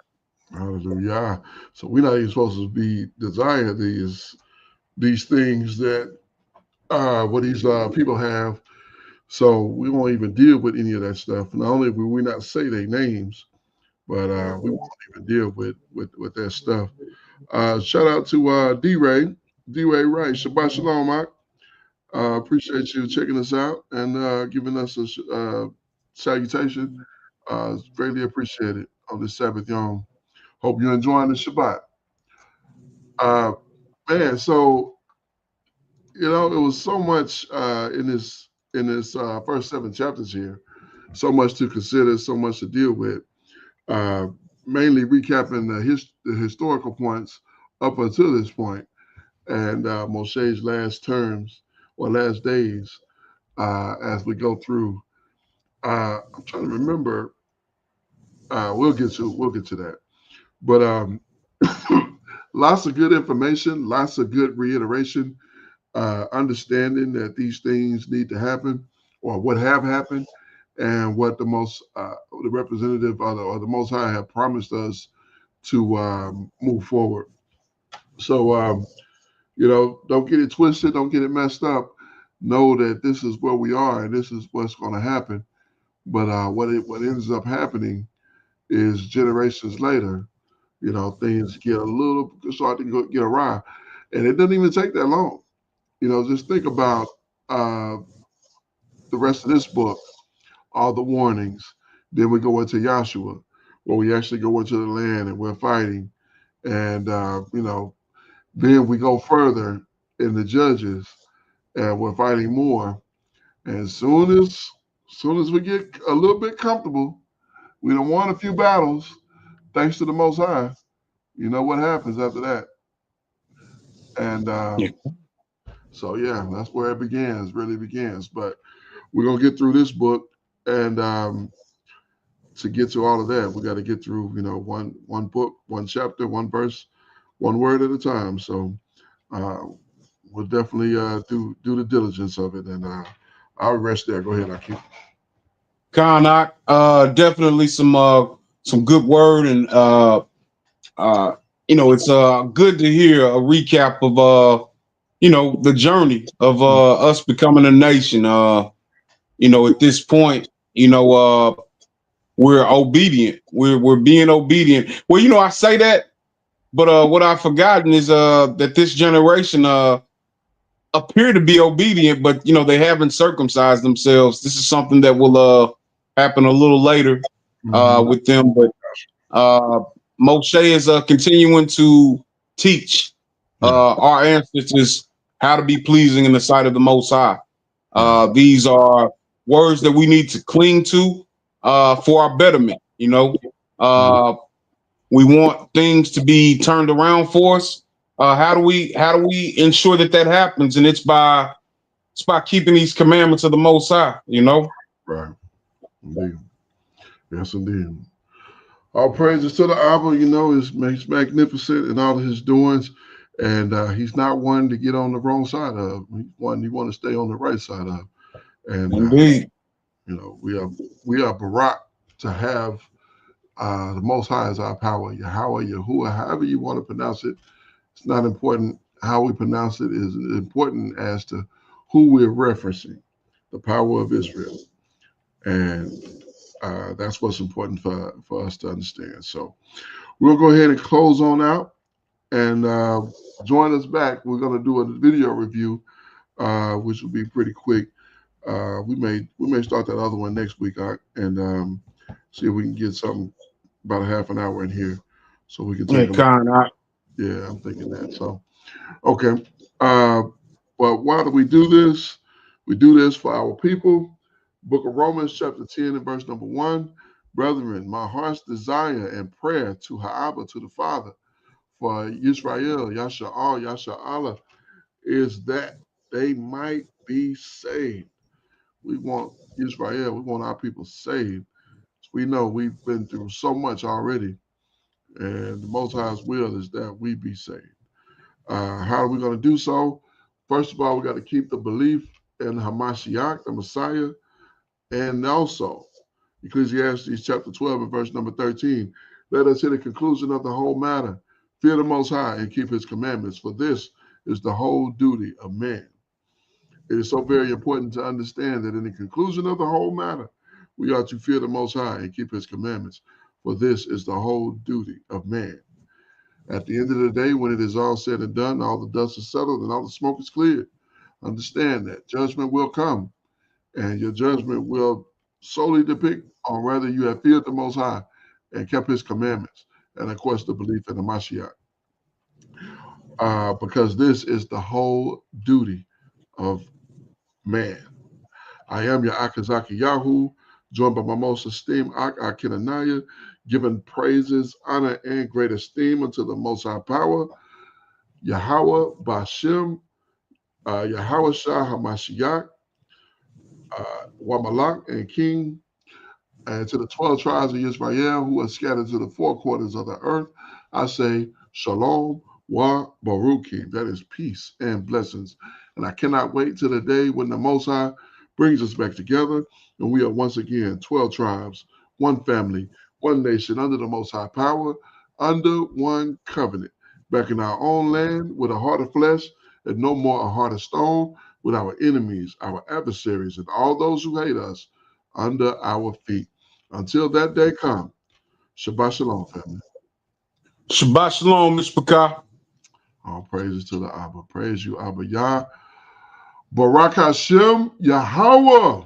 Hallelujah. So we're not even supposed to be desiring these things that what these people have. So we won't even deal with any of that stuff. Not only will we not say their names, but we won't even deal with that stuff. Shout out to D-Ray. D-Ray Wright. Shabbat Shalom, Mark. Appreciate you checking us out and giving us a salutation. It's greatly appreciated on this Sabbath Yom. Hope you're enjoying the Shabbat. Man, so it was so much in this first 7 chapters here, so much to consider, so much to deal with. Mainly recapping the historical points up until this point, and Moshe's last terms or last days as we go through. I'm trying to remember. We'll get to that, but lots of good information, lots of good reiteration, understanding that these things need to happen or what have happened, and what the representative or the Most High have promised us to move forward. So don't get it twisted, don't get it messed up. Know that this is where we are and this is what's going to happen. But what ends up happening is generations later, things start to get awry, and it doesn't even take that long. Just think about the rest of this book, all the warnings. Then we go into Joshua, where we actually go into the land and we're fighting, and then we go further in the Judges, and we're fighting more. And as soon as we get a little bit comfortable, we don't won a few battles, thanks to the Most High. You know what happens after that. And so, yeah, that's where it really begins. But we're going to get through this book. And to get to all of that, we got to get through, one book, one chapter, one verse, one word at a time. So we'll definitely do the diligence of it. And I'll rest there. Go ahead, Akif. Karnak, definitely some good word, and it's good to hear a recap of the journey of us becoming a nation. At this point, we're obedient. We're being obedient. Well, I say that, but what I've forgotten is that this generation appear to be obedient, but they haven't circumcised themselves. This is something that will happen a little later with them. But Moshe is continuing to teach our ancestors how to be pleasing in the sight of the Most High. These are words that we need to cling to for our betterment. We want things to be turned around for us. How do we ensure that happens? And it's by keeping these commandments of the Most High. Right. Indeed. Yes, indeed. All praises to the Abba. Is magnificent in all of his doings, and he's not one to get on the wrong side of. He's one you want to stay on the right side of. And indeed, we are Barak to have the Most High as our power. Yahweh, Yahuwah, however you want to pronounce it. It's not important how we pronounce it. Is important as to who we're referencing, the power of Israel, and that's what's important for us to understand. So we'll go ahead and close on out, and join us back. We're going to do a video review, which will be pretty quick. We may start that other one next week, and see if we can get something about a half an hour in here, so we can take Yeah, I'm thinking that. So, okay. But why do we do this? We do this for our people. Book of Romans, chapter 10, and verse number 1. Brethren, my heart's desire and prayer to Ha'abba, to the Father, for Israel, Yasha Allah, is that they might be saved. We want Israel, we want our people saved. We know we've been through so much already, and the Most High's will is that we be saved. How are we going to do so? First of all, we got to keep the belief in Hamashiach, the Messiah, and also Ecclesiastes chapter 12 and verse number 13. Let us hit the conclusion of the whole matter. Fear the Most High and keep his commandments, for this is the whole duty of man. It is so very important to understand that in the conclusion of the whole matter, we are to fear the Most High and keep his commandments, for this is the whole duty of man. At the end of the day, when it is all said and done, all the dust is settled and all the smoke is cleared, understand that judgment will come, and your judgment will solely depict on whether you have feared the Most High and kept his commandments, and of course the belief in the Mashiach. Because this is the whole duty of man. I am your Akazaki Yahoo, joined by my most esteemed Ak Akinanaya, giving praises, honor, and great esteem unto the Most High Power, Yahweh Bashem, Yahweh Shah HaMashiach, Wamalak, and King, and to the 12 tribes of Israel who are scattered to the four quarters of the earth, I say Shalom wa Baruchim. That is peace and blessings. And I cannot wait till the day when the Most High brings us back together and we are once again 12 tribes, one family, one nation, under the Most High power, under one covenant, back in our own land with a heart of flesh and no more a heart of stone, with our enemies, our adversaries, and all those who hate us under our feet. Until that day come, Shabbat Shalom, family. Shabbat Shalom, Mishpachah. All praises to the Abba. Praise you, Abba Yah. Barak Hashem Yahweh.